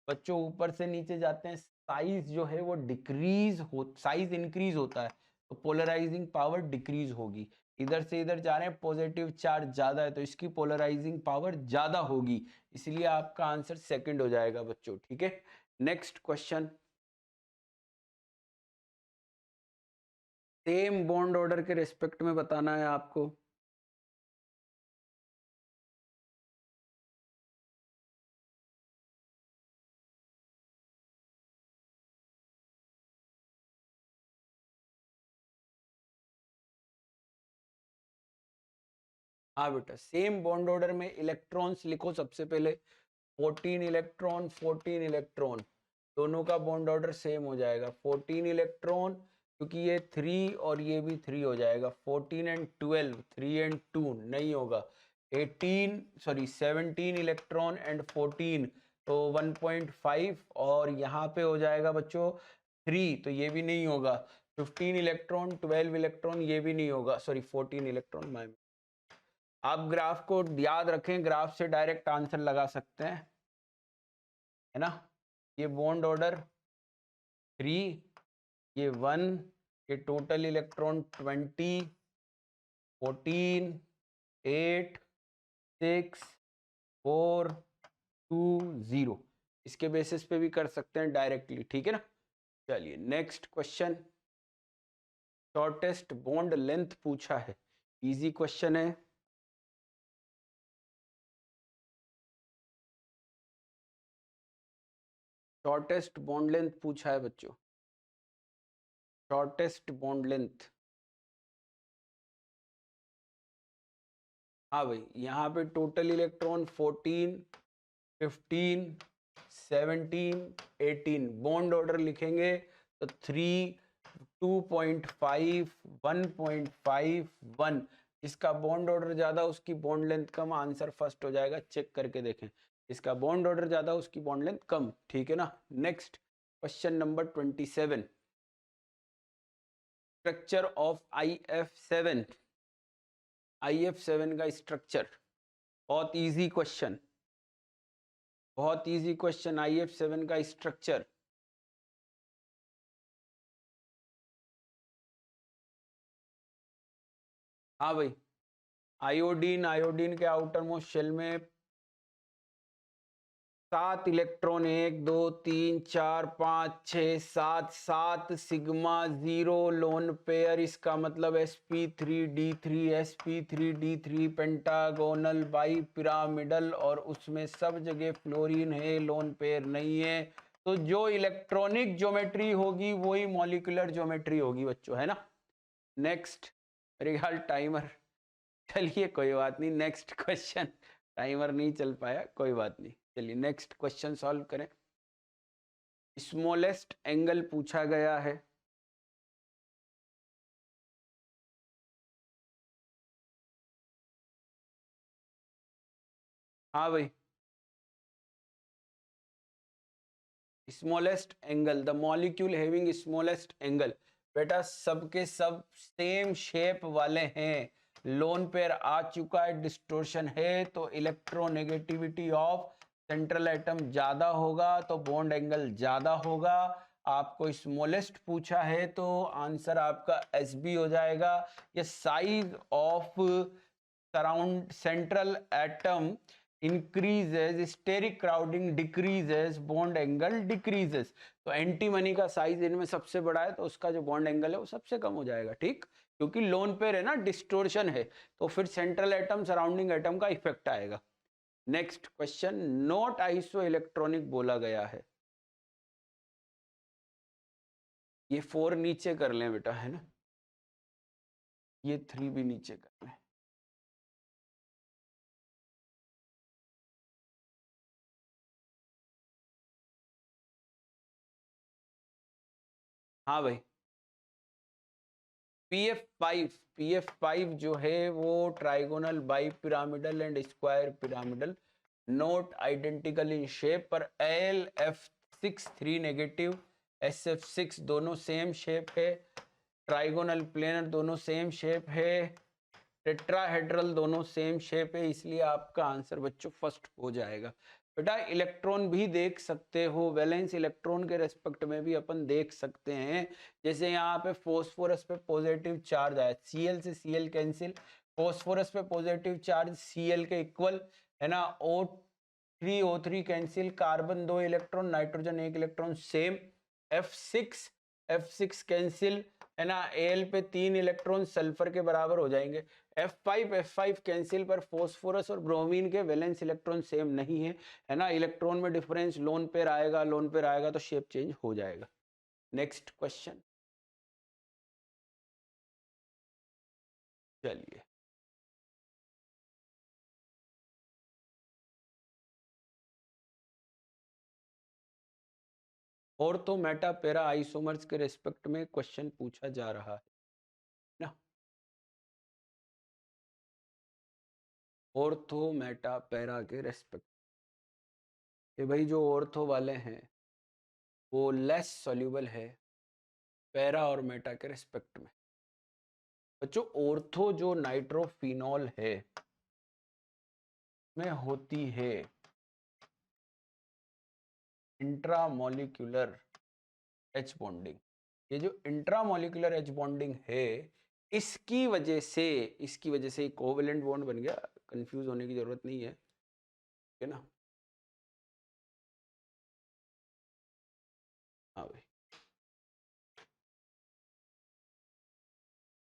बच्चों ऊपर से नीचे जाते हैं, साइज जो है वो साइज इंक्रीज होता है, तो पोलराइजिंग पावर डिक्रीज होगी। इधर से इधर जा रहे हैं, पॉजिटिव चार्ज ज्यादा है तो इसकी पोलराइजिंग पावर ज्यादा होगी, इसलिए आपका आंसर सेकंड हो जाएगा बच्चों, ठीक है। Next question, same bond order के रिस्पेक्ट में बताना है आपको। हाँ बेटा, सेम बॉन्ड ऑर्डर में इलेक्ट्रॉन्स लिखो सबसे पहले, 14 इलेक्ट्रॉन 14 इलेक्ट्रॉन, दोनों का बॉन्ड ऑर्डर सेम हो जाएगा। 14 इलेक्ट्रॉन, क्योंकि ये 3 और ये भी 3 हो जाएगा, 14 एंड 12, 3 एंड 2 नहीं होगा। 17 इलेक्ट्रॉन एंड 14, तो 1.5, और यहाँ पे हो जाएगा बच्चों 3, तो ये भी नहीं होगा। 15 इलेक्ट्रॉन 12 इलेक्ट्रॉन, ये भी नहीं होगा, 14 इलेक्ट्रॉन। आप ग्राफ को याद रखें, ग्राफ से डायरेक्ट आंसर लगा सकते हैं, है ना। ये बॉन्ड ऑर्डर 3, ये 1, ये टोटल इलेक्ट्रॉन 20, 14, 8, 6, 4, 2, 0, इसके बेसिस पे भी कर सकते हैं डायरेक्टली, ठीक है ना। चलिए next question, shortest bond length पूछा है, इजी क्वेश्चन है। शॉर्टेस्ट बॉन्ड लेंथ पूछा है बच्चों, शॉर्टेस्ट बॉन्ड लेंथ। हाँ भाई, यहाँ पे टोटल इलेक्ट्रॉन 14, 15, 17, 18, बॉन्ड ऑर्डर लिखेंगे तो 3, 2.5, 1.5, 1, इसका बॉन्ड ऑर्डर ज्यादा उसकी बॉन्ड लेंथ कम, आंसर फर्स्ट हो जाएगा। चेक करके देखें, इसका बॉन्ड ऑर्डर ज्यादा उसकी बॉन्ड लेंथ कम, ठीक है ना। Next question number 27, structure of IF7, IF7 का स्ट्रक्चर, बहुत इजी क्वेश्चन, बहुत इजी क्वेश्चन, IF7 का स्ट्रक्चर। हाँ भाई, आयोडीन, आयोडीन के आउटर मोस्ट शेल में 7 इलेक्ट्रॉन, 1 2 3 4 5 6 7, 7 सिग्मा 0 लोन पेयर, इसका मतलब sp3d3 sp3d3 pentagonal bi pyramidal, और उसमें सब जगह फ्लोरीन है, लोन पेयर नहीं है। तो जो इलेक्ट्रॉनिक ज्योमेट्री होगी वही मॉलिक्यूलर ज्योमेट्री होगी बच्चों, है ना। नेक्स्ट, मेरे ख्याल टाइमर, चलिए कोई बात नहीं, नेक्स्ट क्वेश्चन। टाइमर नहीं चल पाया, कोई बात नहीं, चलिए नेक्स्ट क्वेश्चन सॉल्व करें। स्मॉलेस्ट एंगल पूछा गया है। हाँ भाई, smallest angle, the molecule having smallest angle. बेटा सबके सब सेम शेप वाले हैं, लोन पेयर आ चुका है, डिस्टोर्शन है, तो इलेक्ट्रोनेगेटिविटी ऑफ सेंट्रल एटम ज्यादा होगा, तो बॉन्ड एंगल ज्यादा होगा। आपको स्मॉलेस्ट पूछा है तो आंसर आपका एस बी हो जाएगा। ये size of surround central atom increases, steric crowding decreases, bond angle decreases। तो एंटीमनी का साइज इनमें सबसे बड़ा है, तो उसका जो बॉन्ड एंगल है वो सबसे कम हो जाएगा, ठीक, क्योंकि लोन पेयर है ना, डिस्टोर्शन है, तो फिर सेंट्रल एटम सराउंडिंग एटम का इफेक्ट आएगा। Next question, not iso electronic बोला गया है। ये 4 नीचे कर लें बेटा, है ना, ये 3 भी नीचे कर लें। हाँ भाई, PF5 जो है वो trigonal bi pyramidal and square pyramidal, note identical in shape, पर AlF6 3 नेगेटिव, SF6 दोनों सेम शेप है, ट्राइगोनल प्लेनर दोनों सेम शेप है, टेट्राहेड्रल दोनों सेम शेप है, इसलिए आपका आंसर बच्चों फर्स्ट हो जाएगा। बेटा इलेक्ट्रॉन भी देख सकते हो, वैलेंस इलेक्ट्रॉन के रेस्पेक्ट में भी अपन देख सकते हैं। जैसे यहाँ पे फॉस्फोरस पे पॉजिटिव चार्ज आया, Cl से Cl कैंसिल, फॉस्फोरस पे पॉजिटिव चार्ज Cl के इक्वल, है ना, O3 cancel, carbon 2 electron, nitrogen 1 electron same, F6 cancel, है ना, Al पे 3 इलेक्ट्रॉन सल्फर के बराबर हो जाएंगे, F5 कैंसिल, पर फॉस्फोरस और ब्रोमीन के वैलेंस इलेक्ट्रॉन सेम नहीं है, है ना, इलेक्ट्रॉन में डिफरेंस, लोन पेयर आएगा तो शेप चेंज हो जाएगा। नेक्स्ट क्वेश्चन, चलिए ऑर्थो मेटा पैरा आइसोमर्स के रेस्पेक्ट में क्वेश्चन पूछा जा रहा है ना। ऑर्थो मेटा पैरा के रेस्पेक्ट, ये भाई जो ऑर्थो वाले हैं वो लेस सॉल्यूबल है पैरा और मेटा के रेस्पेक्ट में। बच्चों ऑर्थो जो नाइट्रोफिनॉल है में होती है इंट्रामोलिक्यूलर एच बॉन्डिंग। ये जो इंट्रामोलिक्यूलर एच बॉन्डिंग है इसकी वजह से कोवेलेंट बॉन्ड बन गया, कंफ्यूज होने की जरूरत नहीं है ना। हाँ भाई,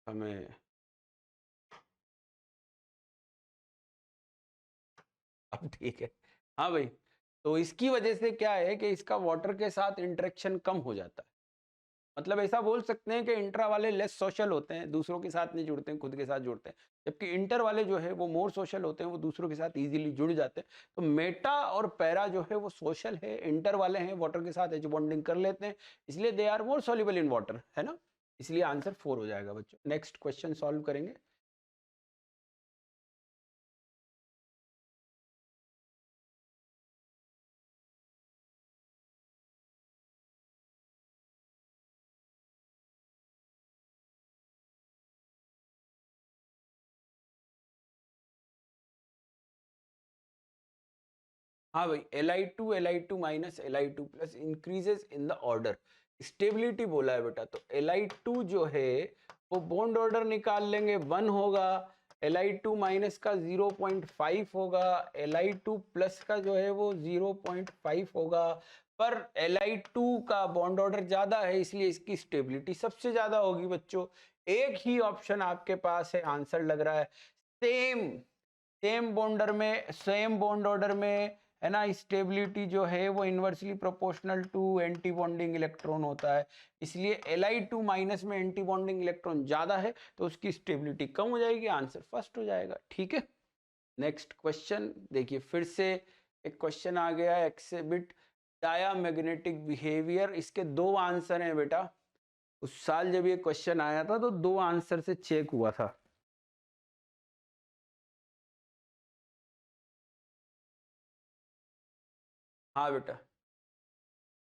हमें अब ठीक है। हाँ भाई, तो इसकी वजह से क्या है कि इसका वाटर के साथ इंटरेक्शन कम हो जाता है। मतलब ऐसा बोल सकते हैं कि इंट्रा वाले लेस सोशल होते हैं, दूसरों के साथ नहीं जुड़ते हैं, खुद के साथ जुड़ते हैं, जबकि इंटर वाले जो है वो मोर सोशल होते हैं, वो दूसरों के साथ इजीली जुड़ जाते हैं। तो मेटा और पैरा जो है वो सोशल है, इंटर वाले हैं वाटर के साथ एच बॉन्डिंग कर लेते हैं, इसलिए they are more soluble in water, है ना, इसलिए आंसर 4 हो जाएगा बच्चों। नेक्स्ट क्वेश्चन सॉल्व करेंगे। हाँ भाई, Li2 minus Li2 plus increases in the order, stability बोला है बेटा, तो Li2 जो है वो बॉन्ड ऑर्डर निकाल लेंगे 1 होगा, Li2 माइनस का 0.5 होगा, Li2 प्लस का जो है वो 0.5 होगा, पर Li2 का बॉन्ड ऑर्डर ज्यादा है इसलिए इसकी स्टेबिलिटी सबसे ज्यादा होगी बच्चों। एक ही ऑप्शन आपके पास है, आंसर लग रहा है सेम सेम बॉन्डर में, सेम बॉन्ड ऑर्डर में, है ना, स्टेबिलिटी जो है वो inversely proportional to anti bonding electron होता है, इसलिए Li2 माइनस में एंटी बॉन्डिंग इलेक्ट्रॉन ज्यादा है तो उसकी स्टेबिलिटी कम हो जाएगी, आंसर फर्स्ट हो जाएगा। ठीक है, नेक्स्ट क्वेश्चन देखिए, फिर से एक क्वेश्चन आ गया है, एक्सिबिट डायामैग्नेटिक बिहेवियर। इसके दो आंसर हैं बेटा, उस साल जब ये क्वेश्चन आया था तो दो आंसर से चेक हुआ था। हाँ बेटा,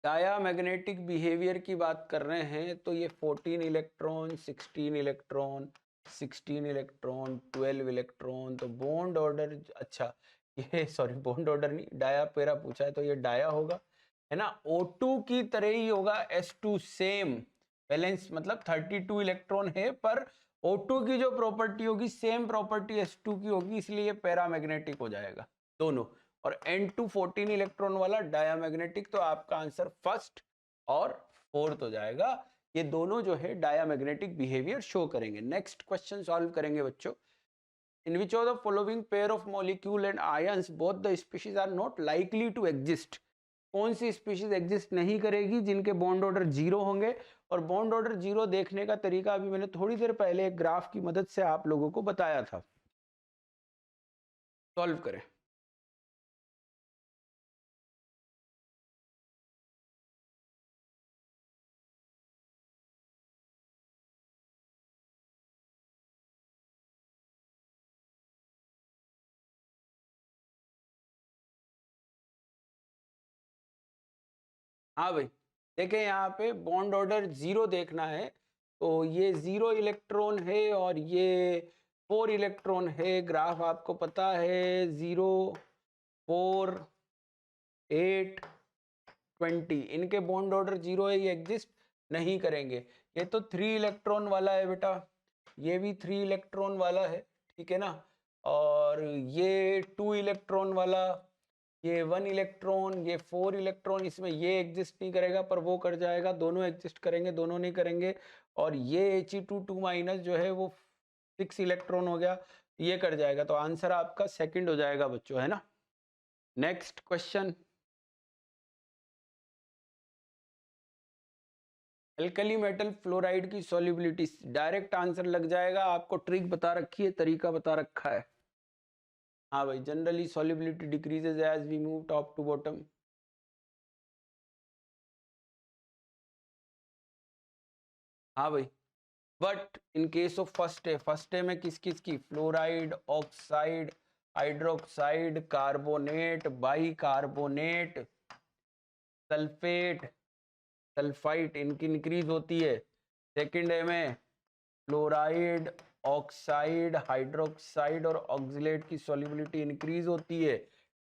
डायामैग्नेटिक बिहेवियर की बात कर रहे हैं तो ये 14 इलेक्ट्रॉन, 16 इलेक्ट्रॉन, 16 इलेक्ट्रॉन, 12 इलेक्ट्रॉन, तो बॉन्ड ऑर्डर, अच्छा ये सॉरी बॉन्ड ऑर्डर नहीं, डाया पेरा पूछा है तो ये डाया होगा, है ना। O2 की तरह ही होगा, S2 सेम बैलेंस, मतलब 32 इलेक्ट्रॉन है पर O2 की जो प्रॉपर्टी होगी सेम प्रॉपर्टी S2 की होगी, इसलिए ये पैरामैग्नेटिक हो जाएगा दोनों। और N2 14 इलेक्ट्रॉन वाला डायामैग्नेटिक, तो आपका आंसर फर्स्ट और फोर्थ हो जाएगा। ये दोनों जो है डायामैग्नेटिक बिहेवियर शो करेंगे। नेक्स्ट क्वेश्चन सॉल्व करेंगे बच्चों। In which of the following pair of molecule and ions both the species are not likely to exist. कौन सी स्पीशीज एग्जिस्ट नहीं करेगी जिनके बॉन्ड ऑर्डर जीरो होंगे। और बॉन्ड ऑर्डर जीरो देखने का तरीका अभी मैंने थोड़ी देर पहले एक ग्राफ की मदद से आप लोगों को बताया था। सॉल्व करें। हाँ भाई, देखें यहाँ पे बॉन्ड ऑर्डर जीरो देखना है तो ये 0 इलेक्ट्रॉन है और ये 4 इलेक्ट्रॉन है। ग्राफ आपको पता है 0, 4, 8, 20, इनके बॉन्ड ऑर्डर जीरो है, ये एग्जिस्ट नहीं करेंगे। ये तो 3 इलेक्ट्रॉन वाला है बेटा, ये भी 3 इलेक्ट्रॉन वाला है, ठीक है ना। और ये 2 इलेक्ट्रॉन वाला, ये 1 इलेक्ट्रॉन, ये 4 इलेक्ट्रॉन, इसमें ये एग्जिस्ट नहीं करेगा पर वो कर जाएगा, दोनों एग्जिस्ट करेंगे, दोनों नहीं करेंगे। और ये He2 माइनस जो है वो 6 इलेक्ट्रॉन हो गया, ये कर जाएगा, तो आंसर आपका सेकंड हो जाएगा बच्चों, है ना। Next question, alkali metal fluoride की सॉल्युबिलिटी, डायरेक्ट आंसर लग जाएगा, आपको ट्रिक बता रखी है, तरीका बता रखा है। हाँ भाई, generally solubility decreases as we move top to bottom. हाँ भाई, but in case of first A में किस किस की, fluoride, oxide, hydroxide, carbonate, bicarbonate, sulphate, sulphite, इनकी इंक्रीज होती है। सेकेंड ए में फ्लोराइड, ऑक्साइड, हाइड्रोक्साइड और ऑक्सलेट की सॉल्युबिलिटी इंक्रीज होती है,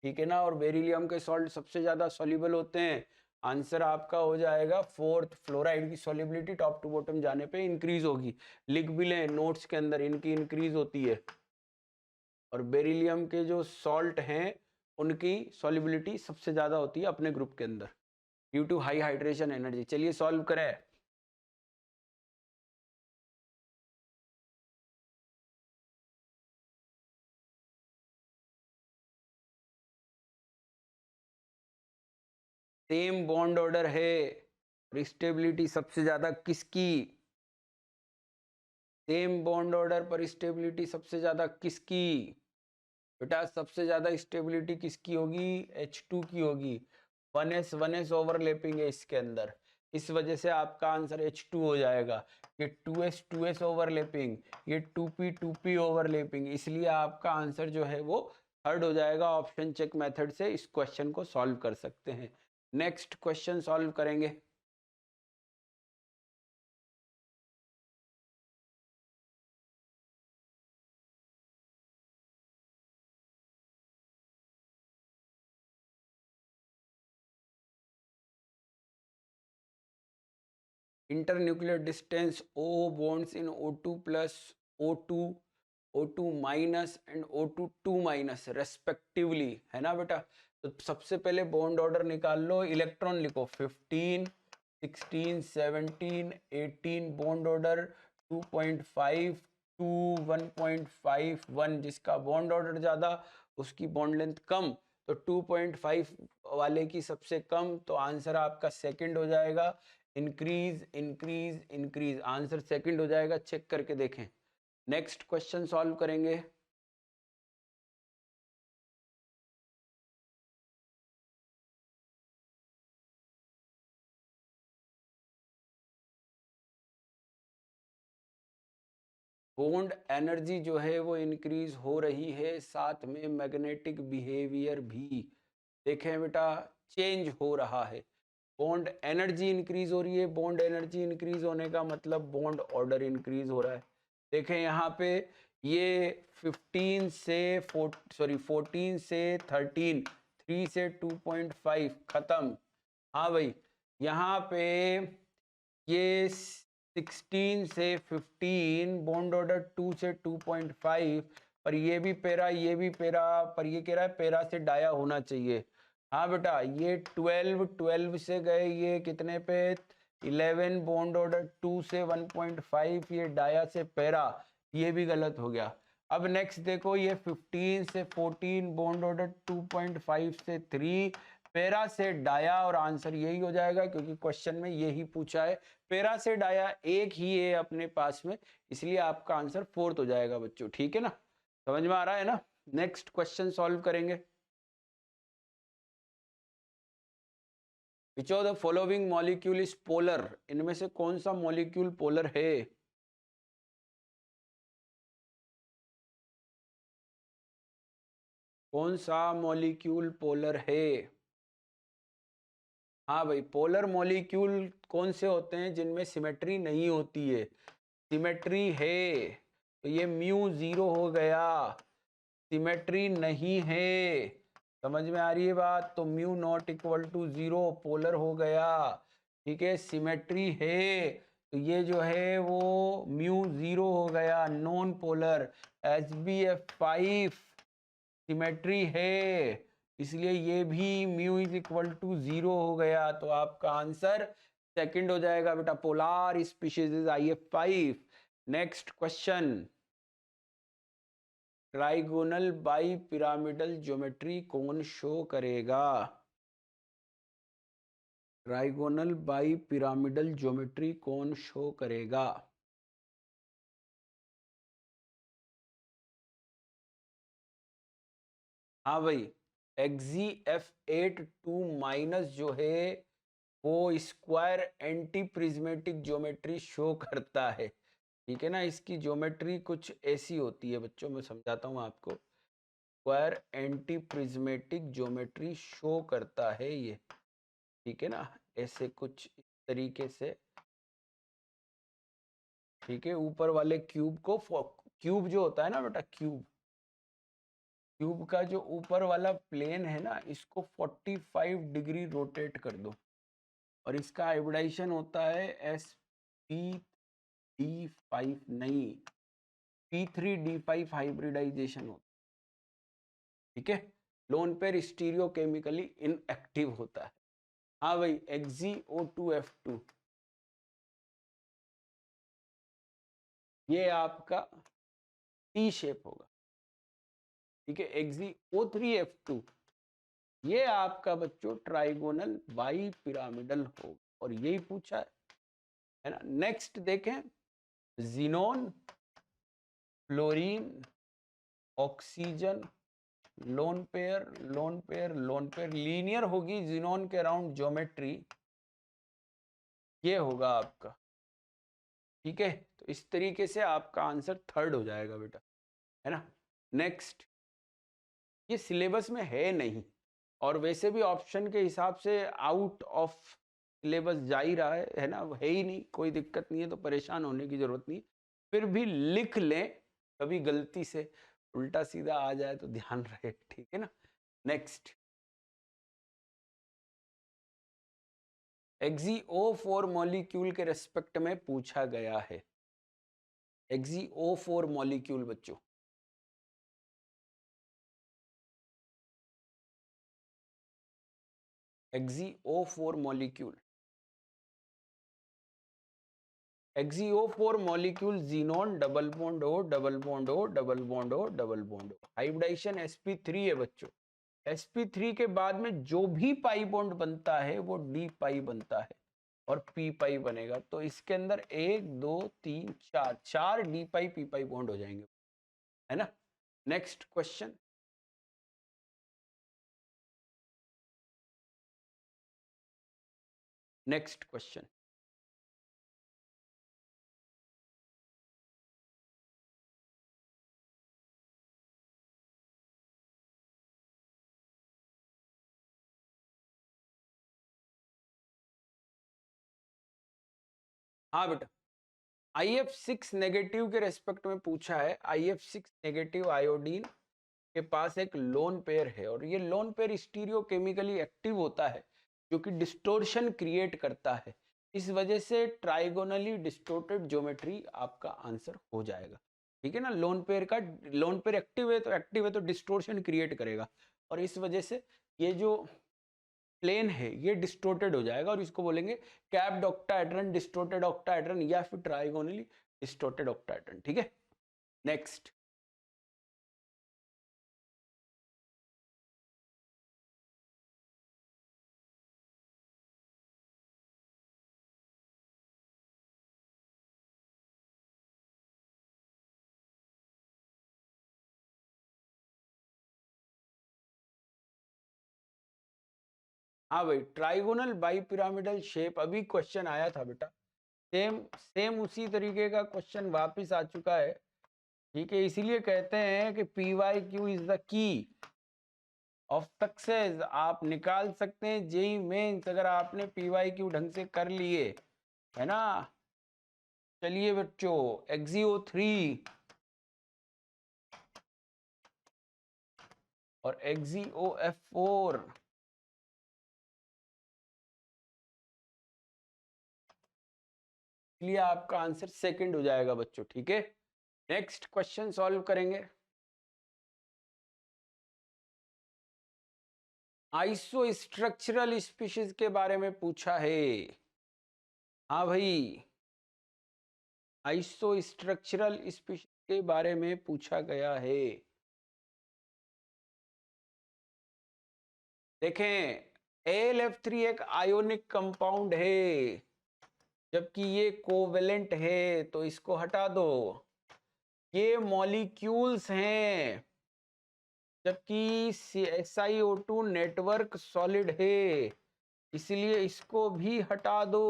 ठीक है ना। और बेरिलियम के सॉल्ट सबसे ज्यादा सॉल्युबल होते हैं, आंसर आपका हो जाएगा फोर्थ, फ्लोराइड की सॉल्युबिलिटी टॉप टू बॉटम जाने पे इंक्रीज होगी। लिख भी लें नोट्स के अंदर, इनकी इंक्रीज होती है। और बेरिलियम के जो सॉल्ट हैं उनकी सॉल्युबिलिटी सबसे ज्यादा होती है अपने ग्रुप के अंदर, due to high hydration energy. चलिए सॉल्व करें। सेम बॉन्ड ऑर्डर है, स्टेबिलिटी सबसे ज्यादा किसकी, सेम बॉन्ड ऑर्डर पर स्टेबिलिटी सबसे ज्यादा किसकी, बेटा सबसे ज्यादा स्टेबिलिटी किसकी होगी, H2 की होगी। 1s ओवरलैपिंग है इसके अंदर, इस वजह से आपका आंसर H2 हो जाएगा। ये 2s ओवरलैपिंग, ये 2p ओवरलैपिंग, इसलिए आपका आंसर जो है वो थर्ड हो जाएगा। ऑप्शन चेक मेथड से इस क्वेश्चन को सॉल्व कर सकते हैं। नेक्स्ट क्वेश्चन सॉल्व करेंगे। Internuclear distance O bonds in O2 plus O2 O2 minus and O2 2 minus respectively, है ना बेटा। तो सबसे पहले बॉन्ड ऑर्डर निकाल लो, इलेक्ट्रॉन लिखो 15, 16, 17, 18 बॉन्ड ऑर्डर 2.5, 2, 1.51, जिसका बॉन्ड ऑर्डर ज़्यादा उसकी बॉन्ड लेंथ कम, तो 2.5 वाले की सबसे कम, तो आंसर आपका सेकंड हो जाएगा। Increase increase increase, answer second हो जाएगा, चेक करके देखें। नेक्स्ट क्वेश्चन सॉल्व करेंगे। बॉन्ड एनर्जी जो है वो इंक्रीज हो रही है, साथ में मैग्नेटिक बिहेवियर भी देखें बेटा चेंज हो रहा है। बॉन्ड एनर्जी इंक्रीज हो रही है, बॉन्ड एनर्जी इंक्रीज होने का मतलब बॉन्ड ऑर्डर इंक्रीज हो रहा है। देखें यहाँ पे ये 14 से 13, 3 से 2.5 खत्म। हाँ भाई, यहाँ पे ये 16 से 15 बॉन्ड ऑर्डर 2 से 2.5, पर ये भी पैरा, ये भी पैरा, पर ये कह रहा है पैरा से डाया होना चाहिए। हाँ बेटा, ये 12 से गए ये कितने पे 11, बॉन्ड ऑर्डर 2 से 1.5, ये डाया से पैरा, ये भी गलत हो गया। अब नेक्स्ट देखो, ये 15 से 14 बॉन्ड ऑर्डर 2.5 से 3, पैरा से डाया, और आंसर यही हो जाएगा क्योंकि क्वेश्चन में यही पूछा है। पैरा से डाया एक ही है अपने पास में, इसलिए आपका आंसर फोर्थ हो जाएगा बच्चों, ठीक है ना। समझ में आ रहा है ना। नेक्स्ट क्वेश्चन सॉल्व करेंगे। विच of the following molecule is polar, इनमें से कौन सा मॉलिक्यूल पोलर है। कौन सा मॉलिक्यूल पोलर है। हाँ भाई, पोलर मॉलिक्यूल कौन से होते हैं जिनमें सिमेट्री नहीं होती है। सिमेट्री है तो ये म्यू 0 हो गया, सिमेट्री नहीं है, समझ में आ रही है बात, तो mu not equal to 0, polar हो गया। ठीक है, सिमेट्री है तो ये जो है वो म्यू 0 हो गया, नॉन पोलर। SbF5 सिमेट्री है, इसलिए ये भी म्यू इज इक्वल टू 0 हो गया, तो आपका आंसर सेकंड हो जाएगा बेटा, polar species is IF5। Next question, trigonal bi pyramidal geometry कौन शो करेगा। ट्राइगोनल बाई पिरामिडल ज्योमेट्री कौन शो करेगा। हाँ भाई, XgF8 माइनस जो है वो square anti prismatic geometry show करता है। ठीक है ना, इसकी ज्योमेट्री कुछ ऐसी होती है बच्चों, मैं समझाता हूँ आपको। Square anti prismatic geometry show करता है ये, ठीक है ना, ऐसे कुछ इस तरीके से। ठीक है, ऊपर वाले क्यूब को, क्यूब जो होता है ना बेटा, क्यूब का जो ऊपर वाला प्लेन है ना, इसको 45 डिग्री रोटेट कर दो, और इसका हाइब्रिडाइजेशन होता है SP-D5, नहीं P3D5 हाइब्रिडाइजेशन होता है। ठीक है, lone pair stereo chemically inactive होता है। हाँ भाई, XgO2F2, ये आपका टी शेप होगा। ठीक है, XgO3F2, ये आपका बच्चों ट्राइगोनल बाई पिरामिडल होगा, और यही पूछा है ना। नेक्स्ट देखें, xenon, fluorine, oxygen, lone pair, lone pair, lone pair, linear होगी जीनोन के अराउंड ज्योमेट्री, ये होगा आपका। ठीक है, तो इस तरीके से आपका आंसर थर्ड हो जाएगा बेटा, है ना। नेक्स्ट, ये सिलेबस में है नहीं, और वैसे भी ऑप्शन के हिसाब से आउट ऑफ सिलेबस जा ही रहा है ना, है ही नहीं, कोई दिक्कत नहीं है, तो परेशान होने की जरूरत नहीं। फिर भी लिख लें, कभी गलती से उल्टा सीधा आ जाए तो ध्यान रहे, ठीक है ना। नेक्स्ट, XgO4 मॉलिक्यूल के रेस्पेक्ट में पूछा गया है। XgO4 मॉलिक्यूल बच्चों, XeO4 molecule, XeO4 molecule xenon double bond O double bond O double bond O double bond O, hybridisation sp3 है बच्चों। sp3 के बाद में जो भी पाई बॉन्ड बनता है वो डी पाई बनता है और पी पाई बनेगा। तो इसके अंदर 1 2 3 4 4 डी पाई पी पाई बॉन्ड हो जाएंगे, है ना। नेक्स्ट क्वेश्चन, नेक्स्ट क्वेश्चन, हाँ बेटा, IF6 नेगेटिव के रेस्पेक्ट में पूछा है। IF6 नेगेटिव आयोडीन के पास एक लोन पेयर है और ये lone pair stereo chemically active होता है जो कि डिस्टोर्शन क्रिएट करता है। इस वजह से ट्राइगोनली डिस्टोर्टेड ज्योमेट्री आपका आंसर हो जाएगा, ठीक है ना। लोन पेयर एक्टिव है तो डिस्टोर्शन क्रिएट करेगा और इस वजह से ये जो प्लेन है ये डिस्टोर्टेड हो जाएगा और इसको बोलेंगे कैप्ड ऑक्टाहेड्रन, डिस्टोर्टेड ऑक्टाहेड्रन या फिर ट्राइगोनली डिस्टोर्टेड ऑक्टाहेड्रन, ठीक है। नेक्स्ट, हाँ भाई, ट्राइगोनल बाई पिरामिडल शेप, अभी क्वेश्चन आया था बेटा, सेम सेम उसी तरीके का क्वेश्चन वापस आ चुका है, ठीक है। इसीलिए कहते हैं कि PYQ is the key of success. आप निकाल सकते हैं जेई मेंस अगर आपने PYQ ढंग से कर लिए, है ना। चलिए बच्चों, XeO3 और XeOF4, इसलिए आपका आंसर सेकंड हो जाएगा बच्चों, ठीक है। नेक्स्ट क्वेश्चन सॉल्व करेंगे। आइसो स्ट्रक्चरल स्पीशीज के बारे में पूछा है। हाँ भाई, आइसो स्ट्रक्चरल स्पीशीज के बारे में पूछा गया है। देखें, AlF3 एक आयोनिक कंपाउंड है, जबकि ये कोवेलेंट है, तो इसको हटा दो। ये मॉलिक्यूल्स हैं, जबकि SiO2 नेटवर्क सॉलिड है, इसलिए इसको भी हटा दो।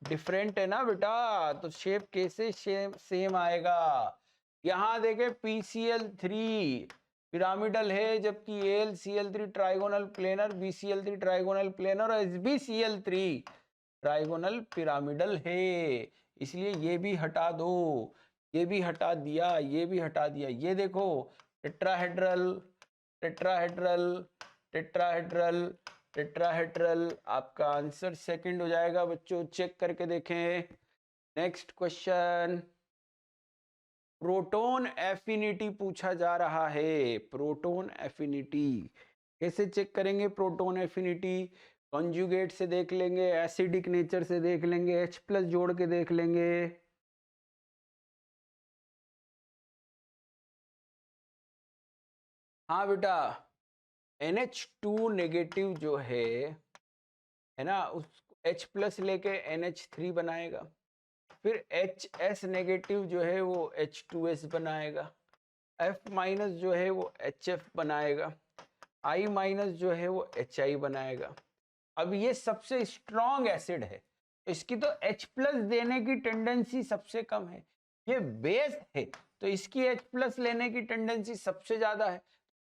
डिफरेंट है ना बेटा, तो शेप कैसे सेम आएगा। यहां देखें, PCl3 पिरामिडल है, जबकि AlCl3 trigonal planar, BCl3 trigonal planar और SbCl3 ट्राइगोनल पिरामिडल है, इसलिए ये भी हटा दो। ये भी हटा दिया, ये भी हटा दिया। ये देखो, टेट्राहेड्रल टेट्राहेड्रल टेट्राहेड्रल टेट्राहेड्रल, आपका आंसर सेकंड हो जाएगा बच्चों, चेक करके देखें। नेक्स्ट क्वेश्चन, प्रोटॉन एफिनिटी पूछा जा रहा है। प्रोटॉन एफिनिटी कैसे चेक करेंगे? प्रोटॉन एफिनिटी कॉन्जुगेट से देख लेंगे, एसिडिक नेचर से देख लेंगे, H+ जोड़ के देख लेंगे। हाँ बेटा, NH2 नेगेटिव जो है ना, उसको H+ लेके NH3 बनाएगा, फिर HS नेगेटिव जो है वो H2S बनाएगा, F- जो है वो HF बनाएगा, I- जो है वो HI बनाएगा। अब ये सबसे स्ट्रॉन्ग एसिड है, इसकी तो H+ देने की टेंडेंसी सबसे कम है। ये बेस है तो इसकी H+ लेने की टेंडेंसी सबसे ज्यादा है।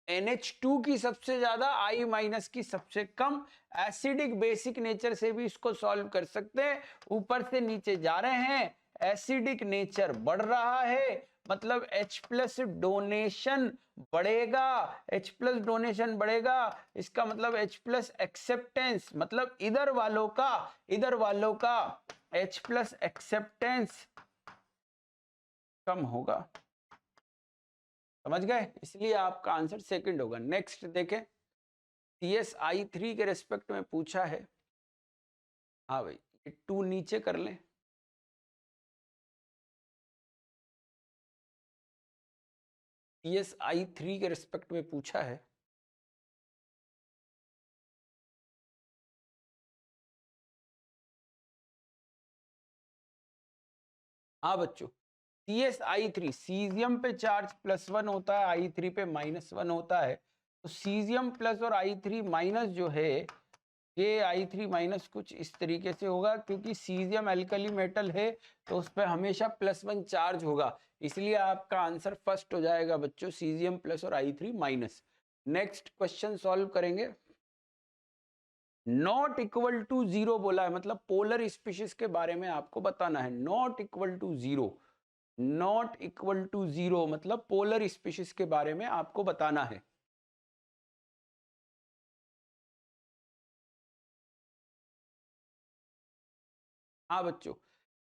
NH2 की सबसे ज्यादा, I- की सबसे कम। एसिडिक बेसिक नेचर से भी इसको सॉल्व कर सकते हैं। ऊपर से नीचे जा रहे हैं, एसिडिक नेचर बढ़ रहा है, मतलब H+ डोनेशन बढ़ेगा। H+ डोनेशन बढ़ेगा, इसका मतलब H+ एक्सेप्टेंस, मतलब इधर वालों का H+ एक्सेप्टेंस कम होगा। समझ गए? इसलिए आपका आंसर सेकंड होगा। नेक्स्ट देखें, CSI3 के रेस्पेक्ट में पूछा है। हाँ भाई, 2 नीचे कर लें। CSI3 के रेस्पेक्ट में पूछा है। हाँ बच्चों, CSI3 सीजियम पे चार्ज +1 होता है, I3 पे -1 होता है। तो सीजियम प्लस और I3 माइनस जो है, ये I3 माइनस कुछ इस तरीके से होगा, क्योंकि सीजियम एल्कली मेटल है तो उस पर हमेशा +1 चार्ज होगा, इसलिए आपका आंसर फर्स्ट हो जाएगा बच्चों, सीजियम प्लस और I3 minus. Next question solve करेंगे। नॉट इक्वल टू 0 बोला है, मतलब पोलर स्पीशीज के बारे में आपको बताना है। Not equal to 0, not equal to 0 मतलब पोलर स्पीशीज के बारे में आपको बताना है। हाँ बच्चों,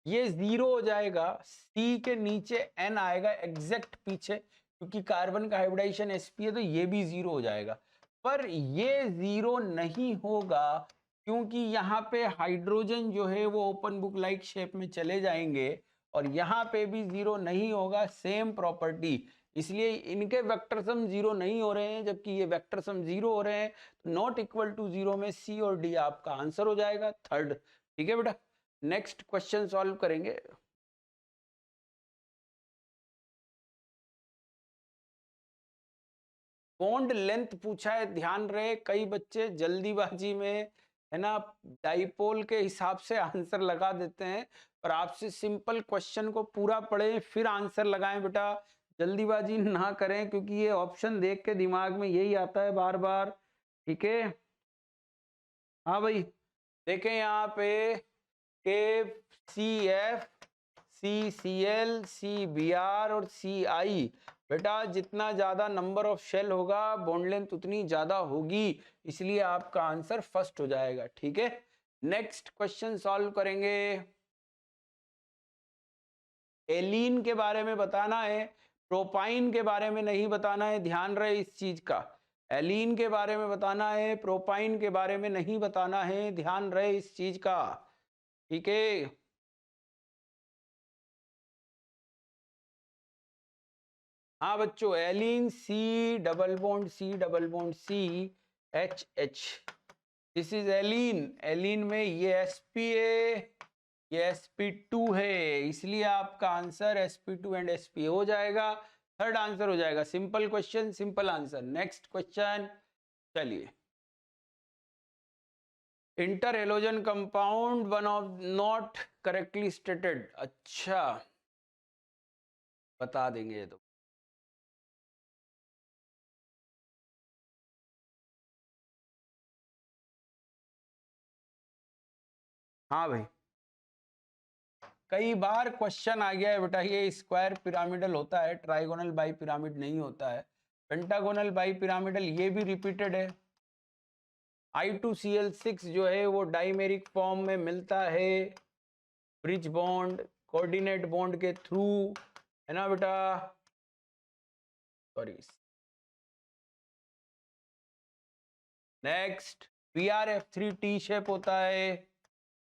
ये 0 हो जाएगा, C के नीचे N आएगा एग्जैक्ट पीछे, क्योंकि कार्बन का हाइब्रिडाइजेशन sp है तो ये भी 0 हो जाएगा। पर ये 0 नहीं होगा, क्योंकि यहाँ पे हाइड्रोजन जो है वो ओपन बुक लाइक शेप में चले जाएंगे, और यहाँ पे भी 0 नहीं होगा, सेम प्रॉपर्टी, इसलिए इनके वेक्टर सम 0 नहीं हो रहे हैं, जबकि ये वेक्टर सम 0 हो रहे हैं। नॉट इक्वल टू 0 में C और D आपका आंसर हो जाएगा, थर्ड। ठीक है बेटा, नेक्स्ट क्वेश्चन सॉल्व करेंगे। बॉन्ड लेंथ पूछा है, ध्यान रहे कई बच्चे जल्दीबाजी में है ना डाइपोल के हिसाब से आंसर लगा देते हैं, पर आपसे सिंपल क्वेश्चन को पूरा पढ़ें फिर आंसर लगाएं बेटा, जल्दीबाजी ना करें, क्योंकि ये ऑप्शन देख के दिमाग में यही आता है बार बार। ठीक है, हाँ भाई, देखें यहाँ पे के CF CCl CBr और CI, बेटा जितना ज्यादा नंबर ऑफ शेल होगा बॉन्ड लेंथ उतनी ज्यादा होगी, इसलिए आपका आंसर फर्स्ट हो जाएगा। ठीक है, नेक्स्ट क्वेश्चन सॉल्व करेंगे। एलीन के बारे में बताना है, प्रोपाइन के बारे में नहीं बताना है, ध्यान रहे इस चीज का। एलीन के बारे में बताना है, प्रोपाइन के बारे में नहीं बताना है, ध्यान रहे इस चीज का। ठीक है, हाँ बच्चों, alkene C double bond C H, this is alkene. Alkene में ये sp है, ये sp2 है, इसलिए आपका आंसर sp2 एंड sp हो जाएगा, थर्ड आंसर हो जाएगा। Simple question, simple answer. Next question, चलिए। Interhalogen compound one of not correctly stated, अच्छा बता देंगे ये तो। हाँ भाई, कई बार क्वेश्चन आ गया है बेटा, ये स्क्वायर पिरामिडल होता है, ट्राइगोनल बाई पिरामिड नहीं होता है। पेंटागोनल बाई पिरामिडल ये भी रिपीटेड है। I2Cl6 जो है वो डाइमेरिक फॉर्म में मिलता है, ब्रिज बॉन्ड कोऑर्डिनेट बॉन्ड के थ्रू, है ना बेटा, sorry. Next, PrF3 T shape होता है,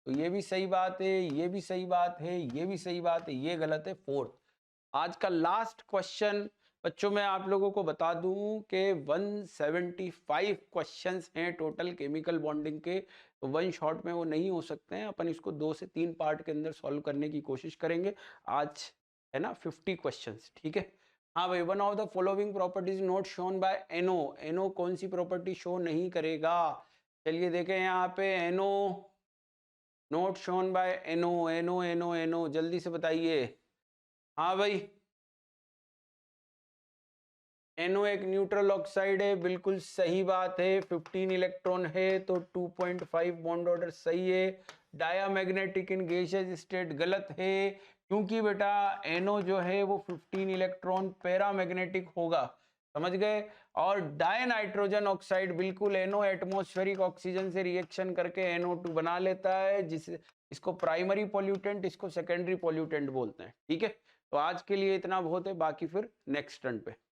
तो ये भी सही बात है, ये भी सही बात है, ये भी सही बात है, ये गलत है। फोर्थ, आज का लास्ट क्वेश्चन बच्चों, मैं आप लोगों को बता दूं कि 175 क्वेश्चंस हैं टोटल केमिकल बॉन्डिंग के, तो वन शॉट में वो नहीं हो सकते हैं, अपन इसको 2 से 3 पार्ट के अंदर सॉल्व करने की कोशिश करेंगे। आज है ना 50 क्वेश्चंस, ठीक है। हाँ भाई, one of the following properties not shown by NO, NO कौन सी प्रॉपर्टी शो नहीं करेगा? चलिए देखें यहाँ पे, NO not shown by NO, NO NO NO, जल्दी से बताइए। हाँ भाई, NO एक न्यूट्रल ऑक्साइड है, बिल्कुल सही बात है, 15 इलेक्ट्रॉन है तो 2.5 बॉन्ड ऑर्डर सही है। डायामैग्नेटिक इन गैसियस स्टेट गलत है, क्योंकि बेटा NO जो है वो 15 इलेक्ट्रॉन पैरामैग्नेटिक होगा, समझ गए। और डायनाइट्रोजन ऑक्साइड बिल्कुल NO एटमॉस्फेरिक ऑक्सीजन से रिएक्शन करके NO2 बना लेता है, इसको प्राइमरी पोल्यूटेंट, इसको सेकेंडरी पोल्यूटेंट बोलते हैं। ठीक है, तो आज के लिए इतना बहुत है, बाकी फिर नेक्स्ट टर्न पे।